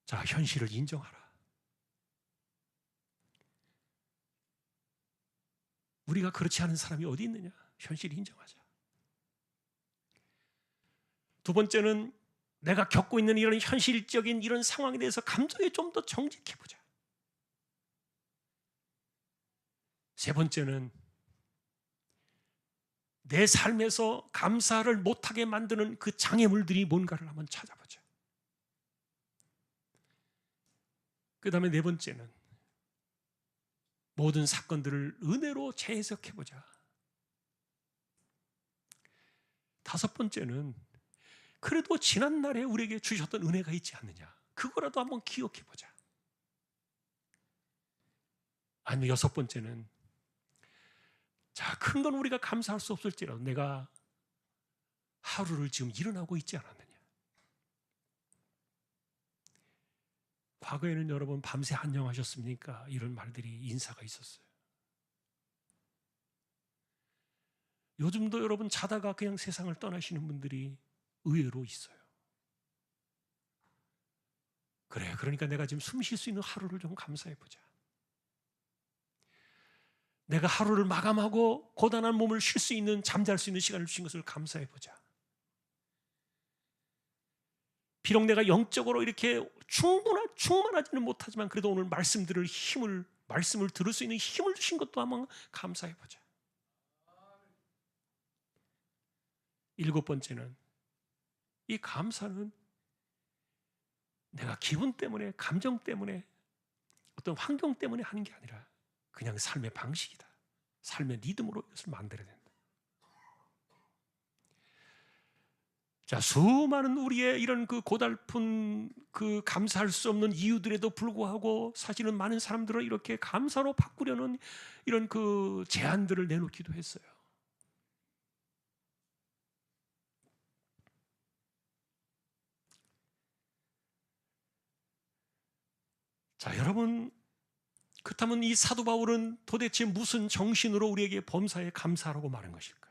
자, 현실을 인정하라. 우리가 그렇지 않은 사람이 어디 있느냐? 현실을 인정하자. 두 번째는 내가 겪고 있는 이런 현실적인 이런 상황에 대해서 감정에 좀 더 정직해보자. 세 번째는 내 삶에서 감사를 못하게 만드는 그 장애물들이 뭔가를 한번 찾아보자. 그 다음에 네 번째는 모든 사건들을 은혜로 재해석해보자. 다섯 번째는 그래도 지난날에 우리에게 주셨던 은혜가 있지 않느냐, 그거라도 한번 기억해보자. 아니면 여섯 번째는, 자, 큰 건 우리가 감사할 수 없을지라도 내가 하루를 지금 일어나고 있지 않았느냐. 과거에는 여러분 밤새 안녕하셨습니까? 이런 말들이 인사가 있었어요. 요즘도 여러분 자다가 그냥 세상을 떠나시는 분들이 의외로 있어요. 그래, 그러니까 내가 지금 숨 쉴 수 있는 하루를 좀 감사해보자. 내가 하루를 마감하고 고단한 몸을 쉴 수 있는, 잠잘 수 있는 시간을 주신 것을 감사해보자. 비록 내가 영적으로 이렇게 충만하지는 못하지만 그래도 오늘 말씀을 들을 수 있는 힘을 주신 것도 한번 감사해보자. 7번째는, 이 감사는 내가 기분 때문에, 감정 때문에, 어떤 환경 때문에 하는 게 아니라 그냥 삶의 방식이다. 삶의 리듬으로 이것을 만들어야 된다. 자, 수많은 우리의 이런 그 고달픈 그 감사할 수 없는 이유들에도 불구하고 사실은 많은 사람들은 이렇게 감사로 바꾸려는 이런 그 제안들을 내놓기도 했어요. 자, 여러분, 그렇다면 이 사도 바울은 도대체 무슨 정신으로 우리에게 범사에 감사하라고 말한 것일까?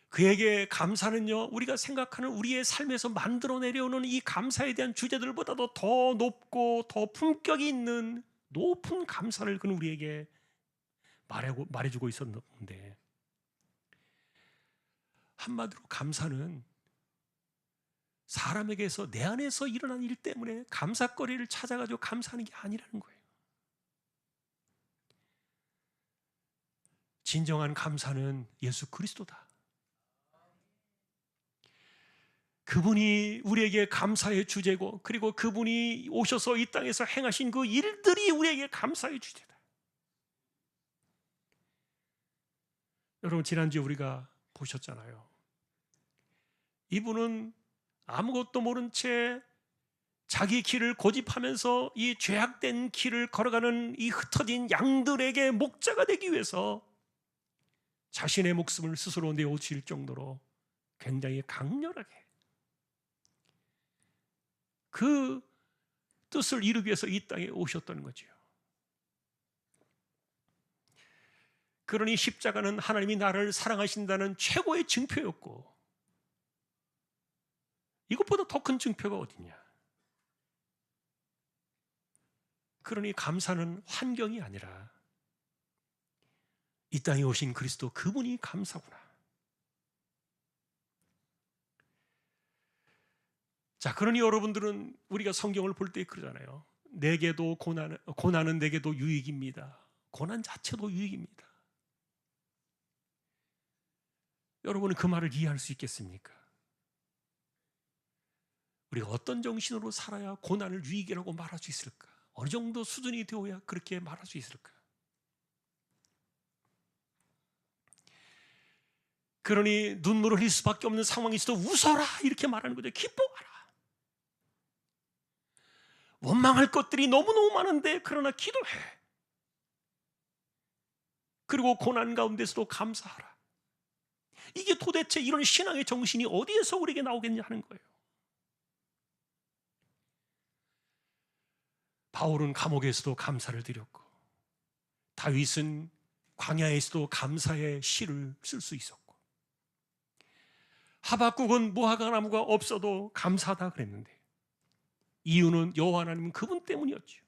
그에게 감사는요, 우리가 생각하는 우리의 삶에서 만들어 내려오는 이 감사에 대한 주제들보다도 더 높고 더 품격이 있는 높은 감사를 그는 우리에게 말해주고 있었는데, 한마디로 감사는 사람에게서 내 안에서 일어난 일 때문에 감사거리를 찾아가지고 감사하는 게 아니라는 거예요. 진정한 감사는 예수 그리스도다. 그분이 우리에게 감사의 주제고, 그리고 그분이 오셔서 이 땅에서 행하신 그 일들이 우리에게 감사의 주제다. 여러분, 지난주에 우리가 보셨잖아요. 이분은 아무것도 모른 채 자기 길을 고집하면서 이 죄악된 길을 걸어가는 이 흩어진 양들에게 목자가 되기 위해서 자신의 목숨을 스스로 내어줄 정도로 굉장히 강렬하게 그 뜻을 이루기 위해서 이 땅에 오셨다는 거죠. 그러니 십자가는 하나님이 나를 사랑하신다는 최고의 증표였고, 이것보다 더 큰 증표가 어디냐? 그러니 감사는 환경이 아니라 이 땅에 오신 그리스도 그분이 감사구나. 자, 그러니 여러분들은 우리가 성경을 볼 때 그러잖아요. 내게도 고난은 내게도 유익입니다. 고난 자체도 유익입니다. 여러분은 그 말을 이해할 수 있겠습니까? 우리가 어떤 정신으로 살아야 고난을 유익이라고 말할 수 있을까? 어느 정도 수준이 되어야 그렇게 말할 수 있을까? 그러니 눈물을 흘릴 수밖에 없는 상황이 있어도 웃어라 이렇게 말하는 거죠. 기뻐하라. 원망할 것들이 너무너무 많은데 그러나 기도해. 그리고 고난 가운데서도 감사하라. 이게 도대체 이런 신앙의 정신이 어디에서 우리에게 나오겠냐 하는 거예요. 바울은 감옥에서도 감사를 드렸고, 다윗은 광야에서도 감사의 시를 쓸 수 있었고, 하박국은 무화과나무가 없어도 감사하다 그랬는데, 이유는 여호와 하나님은 그분 때문이었죠.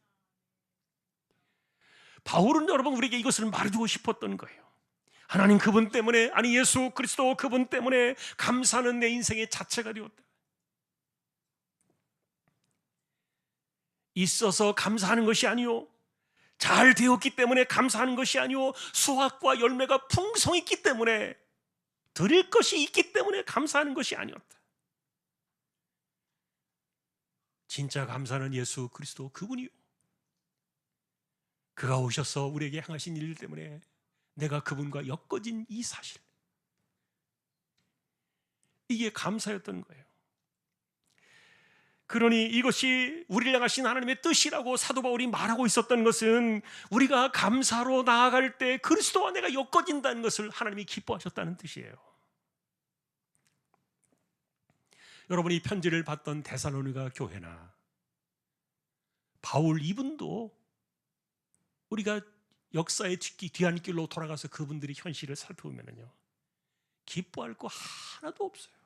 바울은 여러분 우리에게 이것을 말해주고 싶었던 거예요. 하나님 그분 때문에, 아니 예수 그리스도 그분 때문에 감사는 내 인생의 자체가 되었다. 있어서 감사하는 것이 아니요, 잘 되었기 때문에 감사하는 것이 아니요, 수확과 열매가 풍성히 있기 때문에, 드릴 것이 있기 때문에 감사하는 것이 아니었다. 진짜 감사는 예수 그리스도 그분이요, 그가 오셔서 우리에게 행하신 일 때문에 내가 그분과 엮어진 이 사실, 이게 감사였던 거예요. 그러니 이것이 우리를 향하신 하나님의 뜻이라고 사도 바울이 말하고 있었던 것은, 우리가 감사로 나아갈 때 그리스도와 내가 엮어진다는 것을 하나님이 기뻐하셨다는 뜻이에요. 여러분이 편지를 받던 데살로니가 교회나 바울 이분도 우리가 역사의 뒤안길로 돌아가서 그분들의 현실을 살펴보면요, 기뻐할 거 하나도 없어요.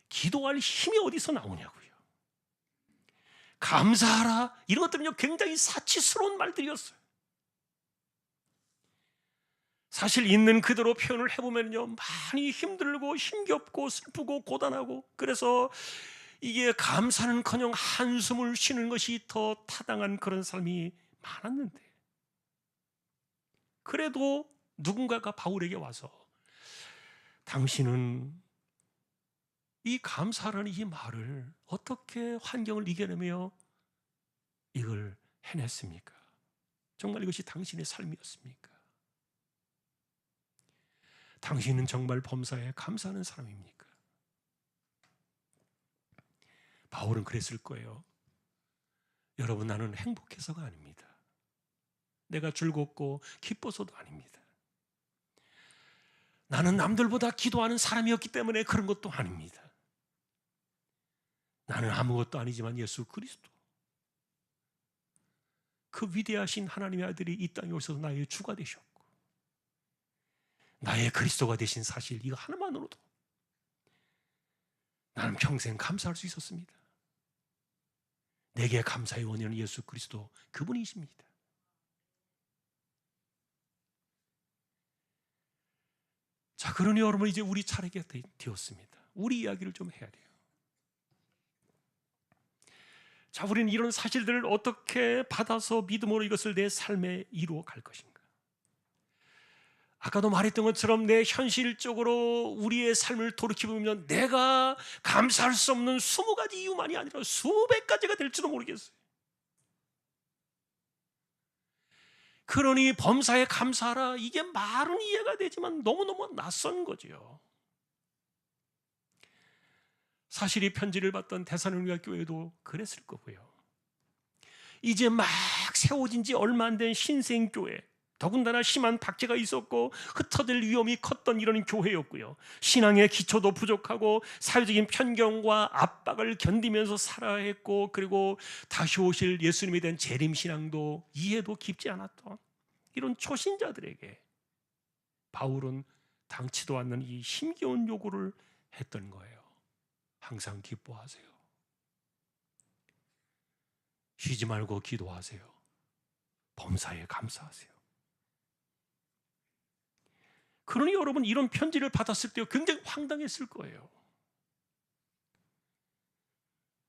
기도할 힘이 어디서 나오냐고요. 감사하라 이런 것들은요 굉장히 사치스러운 말들이었어요. 사실 있는 그대로 표현을 해보면요 많이 힘들고 힘겹고 슬프고 고단하고, 그래서 이게 감사는커녕 한숨을 쉬는 것이 더 타당한 그런 삶이 많았는데, 그래도 누군가가 바울에게 와서 당신은 이 감사라는 이 말을 어떻게 환경을 이겨내며 이걸 해냈습니까? 정말 이것이 당신의 삶이었습니까? 당신은 정말 범사에 감사하는 사람입니까? 바울은 그랬을 거예요. 여러분, 나는 행복해서가 아닙니다. 내가 즐겁고 기뻐서도 아닙니다. 나는 남들보다 기도하는 사람이었기 때문에 그런 것도 아닙니다. 나는 아무것도 아니지만 예수 그리스도, 그 위대하신 하나님의 아들이 이 땅에 오셔서 나의 주가 되셨고 나의 그리스도가 되신 사실, 이거 하나만으로도 나는 평생 감사할 수 있었습니다. 내게 감사의 원인은 예수 그리스도 그분이십니다. 자, 그러니 여러분, 이제 우리 차례가 되었습니다. 우리 이야기를 좀 해야 돼요. 자, 우리는 이런 사실들을 어떻게 받아서 믿음으로 이것을 내 삶에 이루어 갈 것인가? 아까도 말했던 것처럼 내 현실적으로 우리의 삶을 돌이켜보면 내가 감사할 수 없는 20가지 이유만이 아니라 수백 가지가 될지도 모르겠어요. 그러니 범사에 감사하라, 이게 말은 이해가 되지만 너무너무 낯선 거죠. 사실 이 편지를 받던 데살로니가 교회도 그랬을 거고요. 이제 막 세워진 지 얼마 안 된 신생교회, 더군다나 심한 박해가 있었고 흩어질 위험이 컸던 이런 교회였고요. 신앙의 기초도 부족하고 사회적인 편견과 압박을 견디면서 살아야 했고, 그리고 다시 오실 예수님에 대한 재림신앙도 이해도 깊지 않았던 이런 초신자들에게 바울은 당치도 않는 이 힘겨운 요구를 했던 거예요. 항상 기뻐하세요. 쉬지 말고 기도하세요. 범사에 감사하세요. 그러니 여러분, 이런 편지를 받았을 때 굉장히 황당했을 거예요.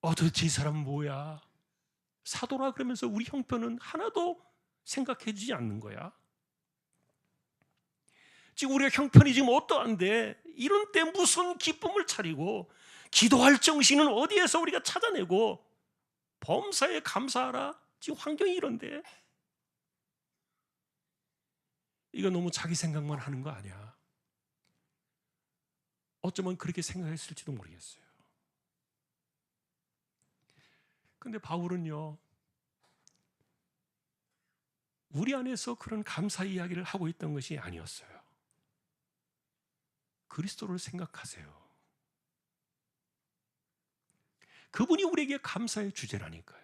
도대체 이 사람은 뭐야? 사도라 그러면서 우리 형편은 하나도 생각해 주지 않는 거야. 지금 우리가 형편이 지금 어떠한데 이런 때 무슨 기쁨을 차리고 기도할 정신은 어디에서 우리가 찾아내고 범사에 감사하라? 지금 환경이 이런데 이거 너무 자기 생각만 하는 거 아니야? 어쩌면 그렇게 생각했을지도 모르겠어요. 근데 바울은요, 우리 안에서 그런 감사 이야기를 하고 있던 것이 아니었어요. 그리스도를 생각하세요. 그분이 우리에게 감사의 주제라니까요.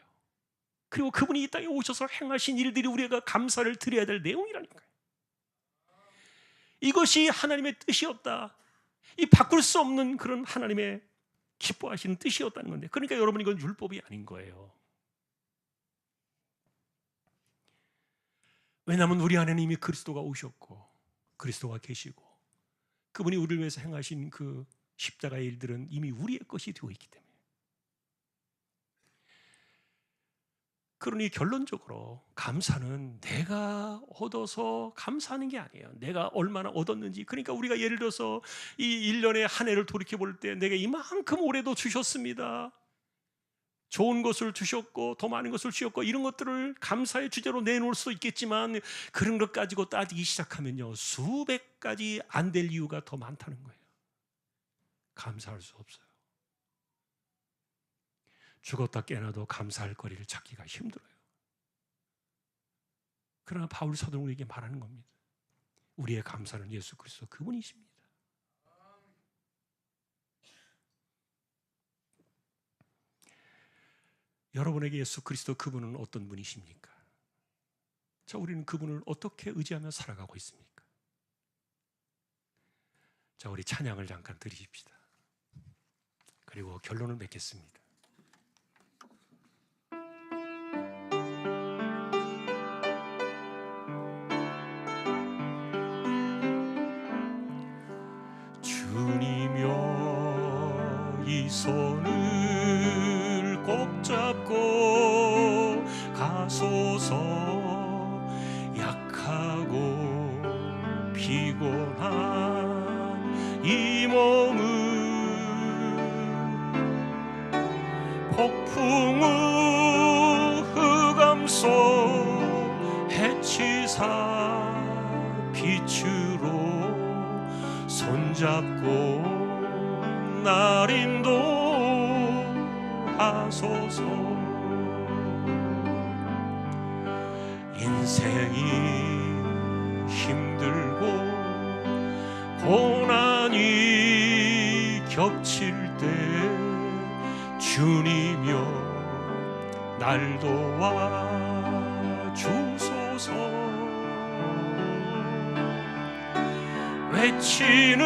그리고 그분이 이 땅에 오셔서 행하신 일들이 우리가 감사를 드려야 될 내용이라니까요. 이것이 하나님의 뜻이었다. 이 바꿀 수 없는 그런 하나님의 기뻐하시는 뜻이었다는 건데, 그러니까 여러분, 이건 율법이 아닌 거예요. 왜냐하면 우리 안에는 이미 그리스도가 오셨고 그리스도가 계시고 그분이 우리를 위해서 행하신 그 십자가의 일들은 이미 우리의 것이 되어 있기 때문에. 그러니 결론적으로 감사는 내가 얻어서 감사하는 게 아니에요. 내가 얼마나 얻었는지. 그러니까 우리가 예를 들어서 이 1년의 한 해를 돌이켜볼 때 내가 이만큼 올해도 주셨습니다, 좋은 것을 주셨고 더 많은 것을 주셨고, 이런 것들을 감사의 주제로 내놓을 수도 있겠지만 그런 것 가지고 따지기 시작하면요, 수백 가지 안 될 이유가 더 많다는 거예요. 감사할 수 없어요. 죽었다 깨어나도 감사할 거리를 찾기가 힘들어요. 그러나 바울 사도는 우리에게 말하는 겁니다. 우리의 감사는 예수 그리스도 그분이십니다. 여러분에게 예수 그리스도 그분은 어떤 분이십니까? 자, 우리는 그분을 어떻게 의지하며 살아가고 있습니까? 자, 우리 찬양을 잠깐 드리십시다. 그리고 결론을 맺겠습니다. 주님여, 이 손을 꼭 잡고 가소서. 약하고 피곤한 이 몸은 폭풍 후 흑암 속 해치사 빛으로 손잡고 날 인도하소서. 인생이 힘들고 고난이 겹칠 때 주님이여 날 도와 주소서. 외치는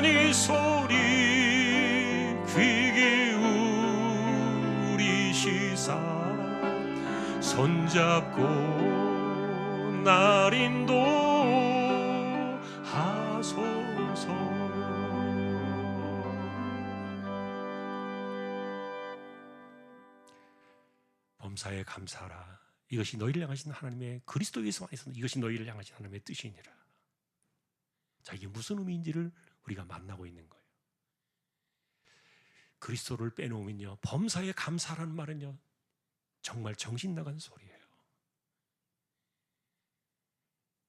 이 소리 귀 기울이시사 손잡고 날 인도하소서. 범사에 감사하라. 이것이 너희를 향하신 하나님의 그리스도 예수 안에서 이것이 너희를 향하신 하나님의 뜻이니라. 자, 이게 무슨 의미인지를 우리가 만나고 있는 거예요. 그리스도를 빼놓으면요, 범사에 감사라는 말은요 정말 정신 나간 소리예요.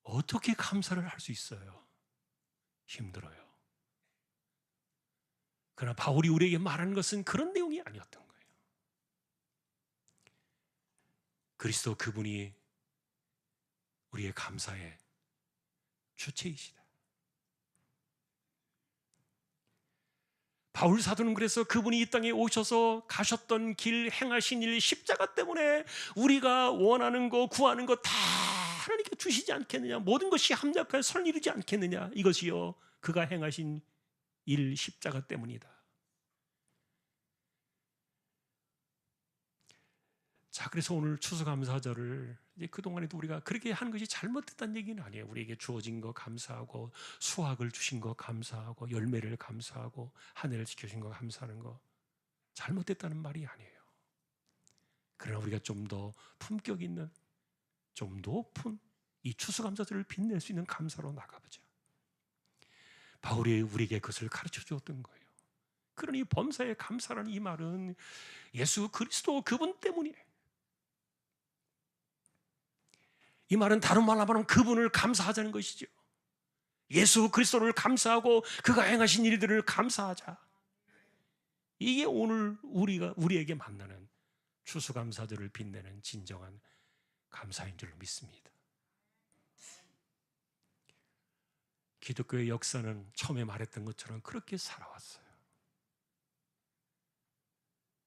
어떻게 감사를 할 수 있어요? 힘들어요. 그러나 바울이 우리에게 말하는 것은 그런 내용이 아니었던 거예요. 그리스도 그분이 우리의 감사의 주체이시다. 바울 사도는 그래서 그분이 이 땅에 오셔서 가셨던 길, 행하신 일, 십자가 때문에 우리가 원하는 거, 구하는 거 다 하나님께 주시지 않겠느냐, 모든 것이 합력하여 선을 이루지 않겠느냐, 이것이요 그가 행하신 일, 십자가 때문이다. 자, 그래서 오늘 추수감사절을 이제 그동안에도 우리가 그렇게 하는 것이 잘못됐다는 얘기는 아니에요. 우리에게 주어진 거 감사하고, 수확을 주신 거 감사하고, 열매를 감사하고, 한 해를 지켜주신 거 감사하는 거 잘못됐다는 말이 아니에요. 그러나 우리가 좀 더 품격 있는, 좀 높은 이 추수감사절을 빛낼 수 있는 감사로 나가보자. 바울이 우리에게 그것을 가르쳐 주었던 거예요. 그러니 범사에 감사라는 이 말은 예수 그리스도 그분 때문이에요. 이 말은 다른 말로 하면 그분을 감사하자는 것이죠. 예수 그리스도를 감사하고 그가 행하신 일들을 감사하자. 이게 오늘 우리에게 만나는 추수감사절을 빛내는 진정한 감사인 줄로 믿습니다. 기독교의 역사는 처음에 말했던 것처럼 그렇게 살아왔어요.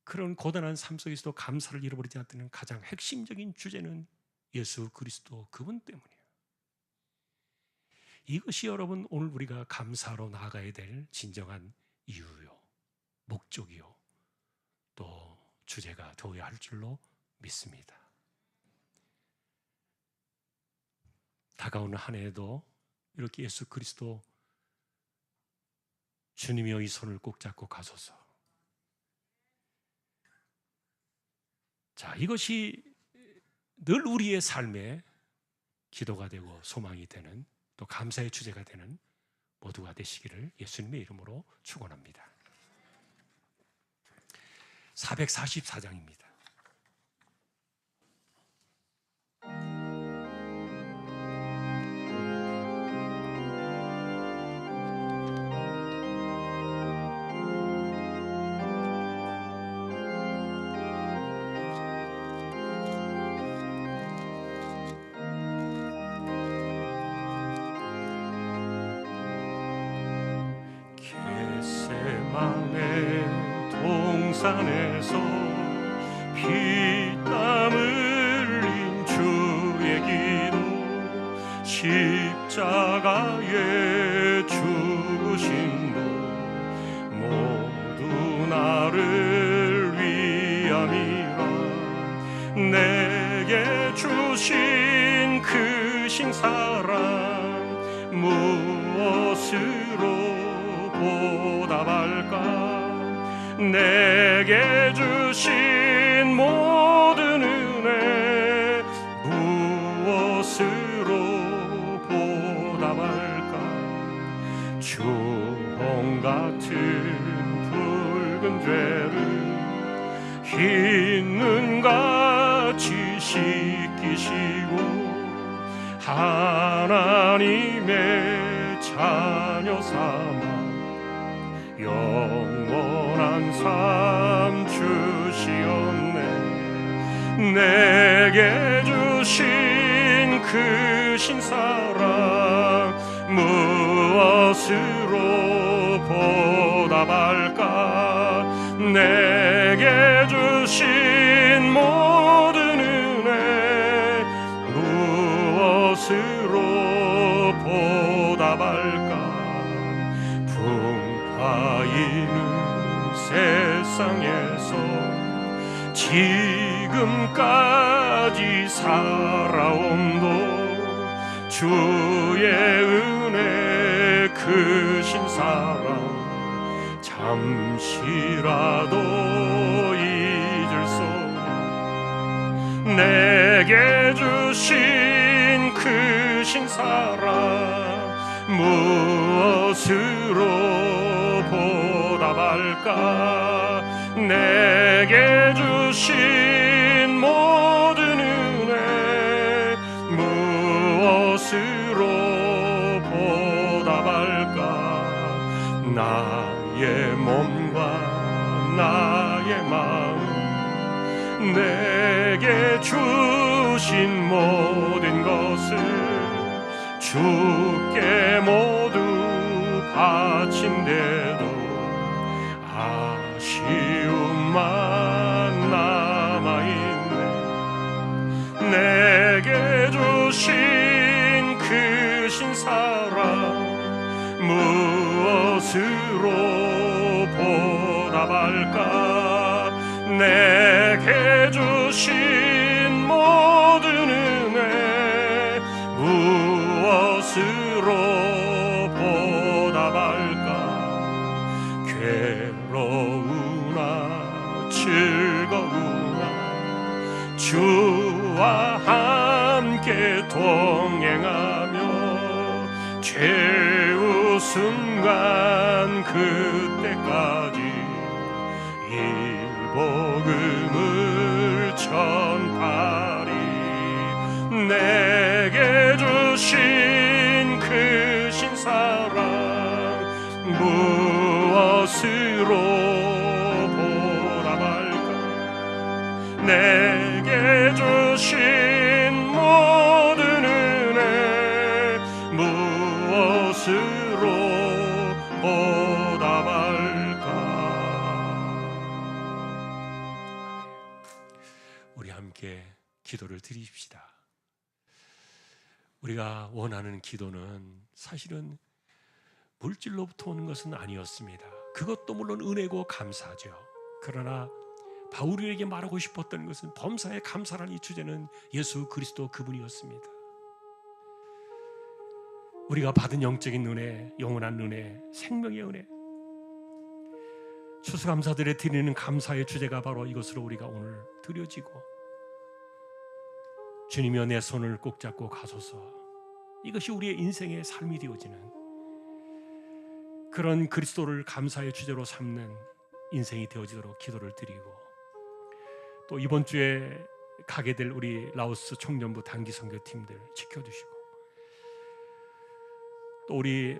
그런 고단한 삶 속에서도 감사를 잃어버리지 않는 가장 핵심적인 주제는 예수 그리스도 그분 때문이에요. 이것이 여러분 오늘 우리가 감사로 나아가야 될 진정한 이유요, 목적이요, 또 주제가 되어야 할 줄로 믿습니다. 다가오는 한 해에도 이렇게 예수 그리스도 주님이여 이 손을 꼭 잡고 가소서. 자, 이것이 늘 우리의 삶에 기도가 되고 소망이 되는, 또 감사의 주제가 되는 모두가 되시기를 예수님의 이름으로 축원합니다. 444장입니다. 동산에서 피땀 흘린 주의 기도, 십자가의 죽으심도 모두 나를 위함이라. 내게 주신 크신 사랑 무엇으로 보답할까? 내게 주신 모든 은혜 무엇으로 보답할까? 주홍 같은 붉은 죄를 흰 눈같이 씻기시고 하나님의 자녀 삼아 영원한 삶 주시옵네. 내게 주신 크신 사랑 무엇으로 보답할까? 내게 주신 모든 은혜 무엇으로 보답할까? 풍파이는 세상에서 지금까지 살아옴도 주의 은혜 크신 사랑 잠시라도 잊을 수 없네. 내게 주신 크신 사랑 무엇으로 보답할까? 내게 주신 모든 은혜 무엇으로 보답할까? 나의 몸과 나의 마음 내게 주신 모든 것을 주께 모두 바친대도 아쉬움만 남아있네. 내게 주신 크신 사랑 무엇으로 보답할까? 내게 주신 모든 은혜 무엇으로 보답할까? 괴로우나 즐거우나 주와 함께 동행하며 최후 순간 그때까지 이 복음을 전파리. 내게 주신 크신 사랑 무엇으로 보답할까? 내게 주신 모든 은혜 무엇으로 보답할까? 우리 함께 기도를 드립시다. 우리가 원하는 기도는 사실은 물질로부터 오는 것은 아니었습니다. 그것도 물론 은혜고 감사죠. 그러나 바울에게 말하고 싶었던 것은 범사에 감사라는 이 주제는 예수 그리스도 그분이었습니다. 우리가 받은 영적인 은혜, 영원한 은혜, 생명의 은혜, 추수감사들에 드리는 감사의 주제가 바로 이것으로 우리가 오늘 드려지고, 주님이여 내 손을 꼭 잡고 가소서, 이것이 우리의 인생의 삶이 되어지는 그런 그리스도를 감사의 주제로 삼는 인생이 되어지도록 기도를 드리고, 또 이번 주에 가게 될 우리 라오스 청년부 단기 선교팀들 지켜주시고, 또 우리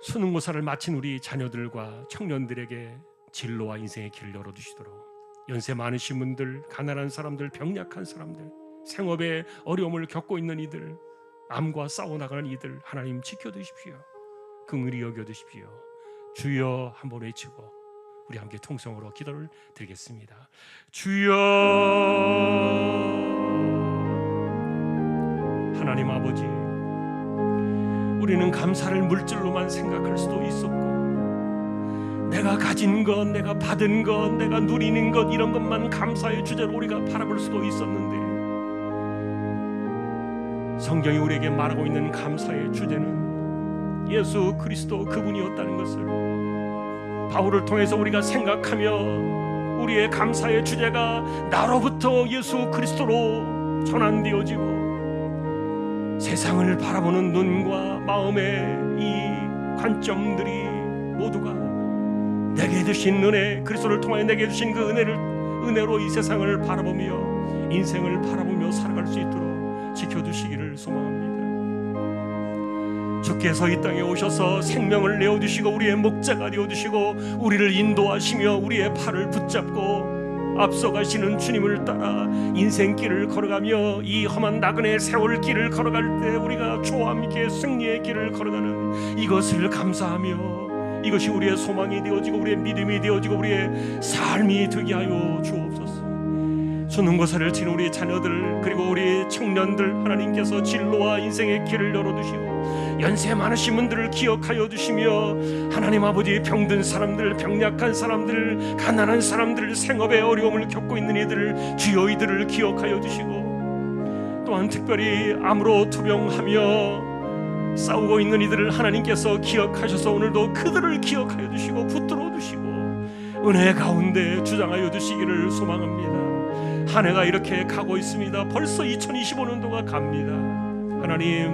수능고사를 마친 우리 자녀들과 청년들에게 진로와 인생의 길을 열어주시도록, 연세 많으신 분들, 가난한 사람들, 병약한 사람들, 생업에 어려움을 겪고 있는 이들, 암과 싸워나가는 이들 하나님 지켜주십시오. 긍휼히 여겨주십시오. 주여 한번 외치고 우리 함께 통성으로 기도를 드리겠습니다. 주여. 하나님 아버지, 우리는 감사를 물질로만 생각할 수도 있었고, 내가 가진 것, 내가 받은 것, 내가 누리는 것, 이런 것만 감사의 주제로 우리가 바라볼 수도 있었는데, 성경이 우리에게 말하고 있는 감사의 주제는 예수 그리스도 그분이었다는 것을 바울을 통해서 우리가 생각하며, 우리의 감사의 주제가 나로부터 예수 그리스도로 전환되어지고, 세상을 바라보는 눈과 마음의 이 관점들이 모두가 내게 주신 은혜, 그리스도를 통하여 내게 주신 그 은혜로 이 세상을 바라보며 인생을 바라보며 살아갈 수 있도록 지켜주시기를 소망합니다. 주께서 이 땅에 오셔서 생명을 내어주시고 우리의 목자가 되어주시고 우리를 인도하시며 우리의 팔을 붙잡고 앞서가시는 주님을 따라 인생길을 걸어가며 이 험한 나그네 세월길을 걸어갈 때 우리가 주와 함께 승리의 길을 걸어가는 이것을 감사하며 이것이 우리의 소망이 되어지고 우리의 믿음이 되어지고 우리의 삶이 되게 하여 주옵소서. 수능고사를 치는 우리 자녀들 그리고 우리 청년들 하나님께서 진로와 인생의 길을 열어두시고 연세 많으신 분들을 기억하여 주시며 하나님 아버지 병든 사람들, 병약한 사람들, 가난한 사람들, 생업의 어려움을 겪고 있는 이들을 주여 이들을 기억하여 주시고 또한 특별히 암으로 투병하며 싸우고 있는 이들을 하나님께서 기억하셔서 오늘도 그들을 기억하여 주시고 붙들어 주시고 은혜 가운데 주장하여 주시기를 소망합니다. 한 해가 이렇게 가고 있습니다. 벌써 2025년도가 갑니다. 하나님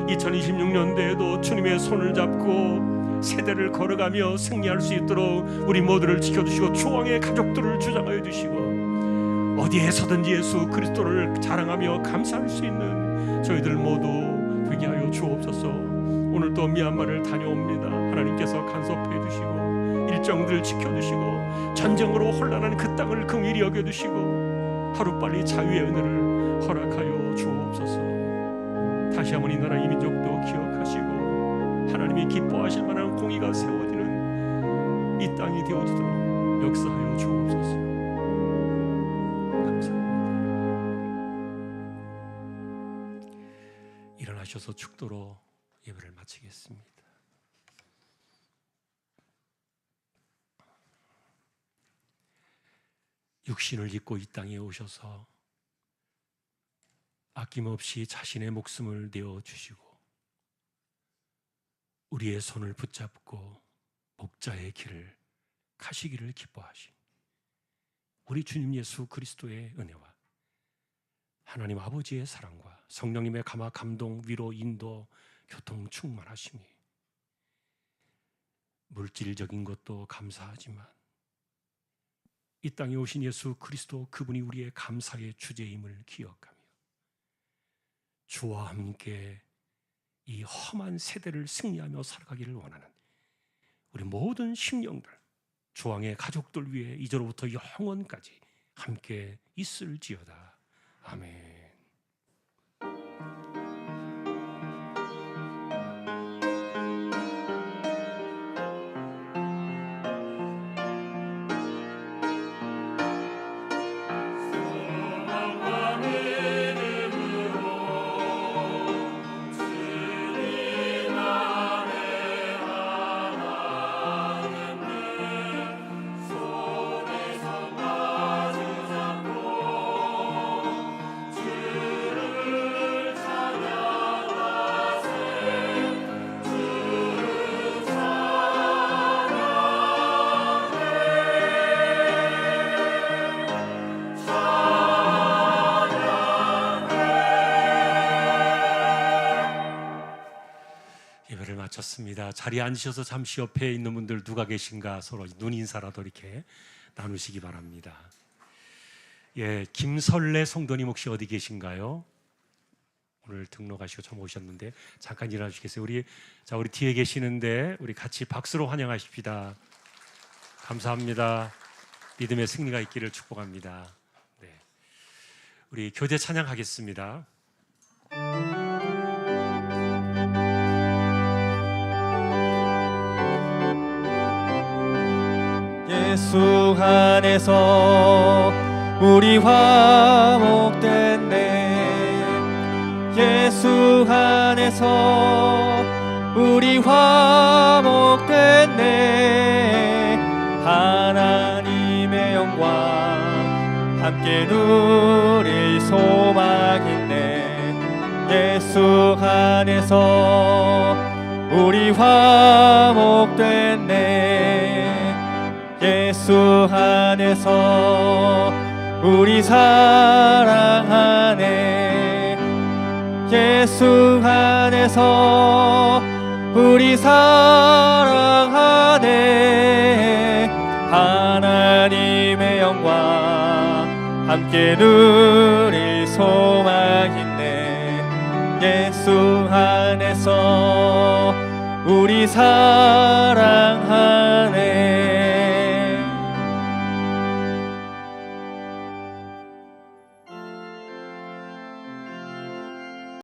2026년도에도 주님의 손을 잡고 세대를 걸어가며 승리할 수 있도록 우리 모두를 지켜주시고 주왕의 가족들을 주장하여 주시고 어디에서든지 예수 그리스도를 자랑하며 감사할 수 있는 저희들 모두 되게 하여 주옵소서. 오늘 또 미얀마를 다녀옵니다. 하나님께서 간섭해 주시고 일정들 지켜주시고 전쟁으로 혼란한 그 땅을 긍휼히 여겨주시고 하루빨리 자유의 은혜를 허락하여 주옵소서. 다시 한번 이 나라 이 민족도 기억하시고 하나님이 기뻐하실 만한 공의가 세워지는 이 땅이 되어지도록 역사하여 주옵소서. 감사합니다. 일어나셔서 축도로 예배를 마치겠습니다. 육신을 입고 이 땅에 오셔서 아낌없이 자신의 목숨을 내어주시고 우리의 손을 붙잡고 목자의 길을 가시기를 기뻐하신 우리 주님 예수 그리스도의 은혜와 하나님 아버지의 사랑과 성령님의 감화 감동 위로 인도 교통 충만하심이 물질적인 것도 감사하지만 이 땅에 오신 예수 그리스도 그분이 우리의 감사의 주제임을 기억하며 주와 함께 이 험한 세대를 승리하며 살아가기를 원하는 우리 모든 심령들 주왕의 가족들 위해 이제로부터 영원까지 함께 있을지어다. 아멘. 마쳤습니다. 자리에 앉으셔서 잠시 옆에 있는 분들 누가 계신가 서로 눈 인사라도 이렇게 나누시기 바랍니다. 예, 김설래 성도님 혹시 어디 계신가요? 오늘 등록하시고 처음 오셨는데 잠깐 일어나 주시겠어요? 우리 뒤에 계시는데 우리 같이 박수로 환영하십시다. 감사합니다. 믿음의 승리가 있기를 축복합니다. 네, 우리 교제 찬양하겠습니다. 예수 안에서 우리 화목됐네. 예수 안에서 우리 화목됐네. 하나님의 영광 함께 누릴 소망있네. 예수 안에서 우리 화목됐네. 예수 안에서 우리 사랑하네. 예수 안에서 우리 사랑하네. 하나님의 영광 함께 누릴 소망있네. 예수 안에서 우리 사랑하네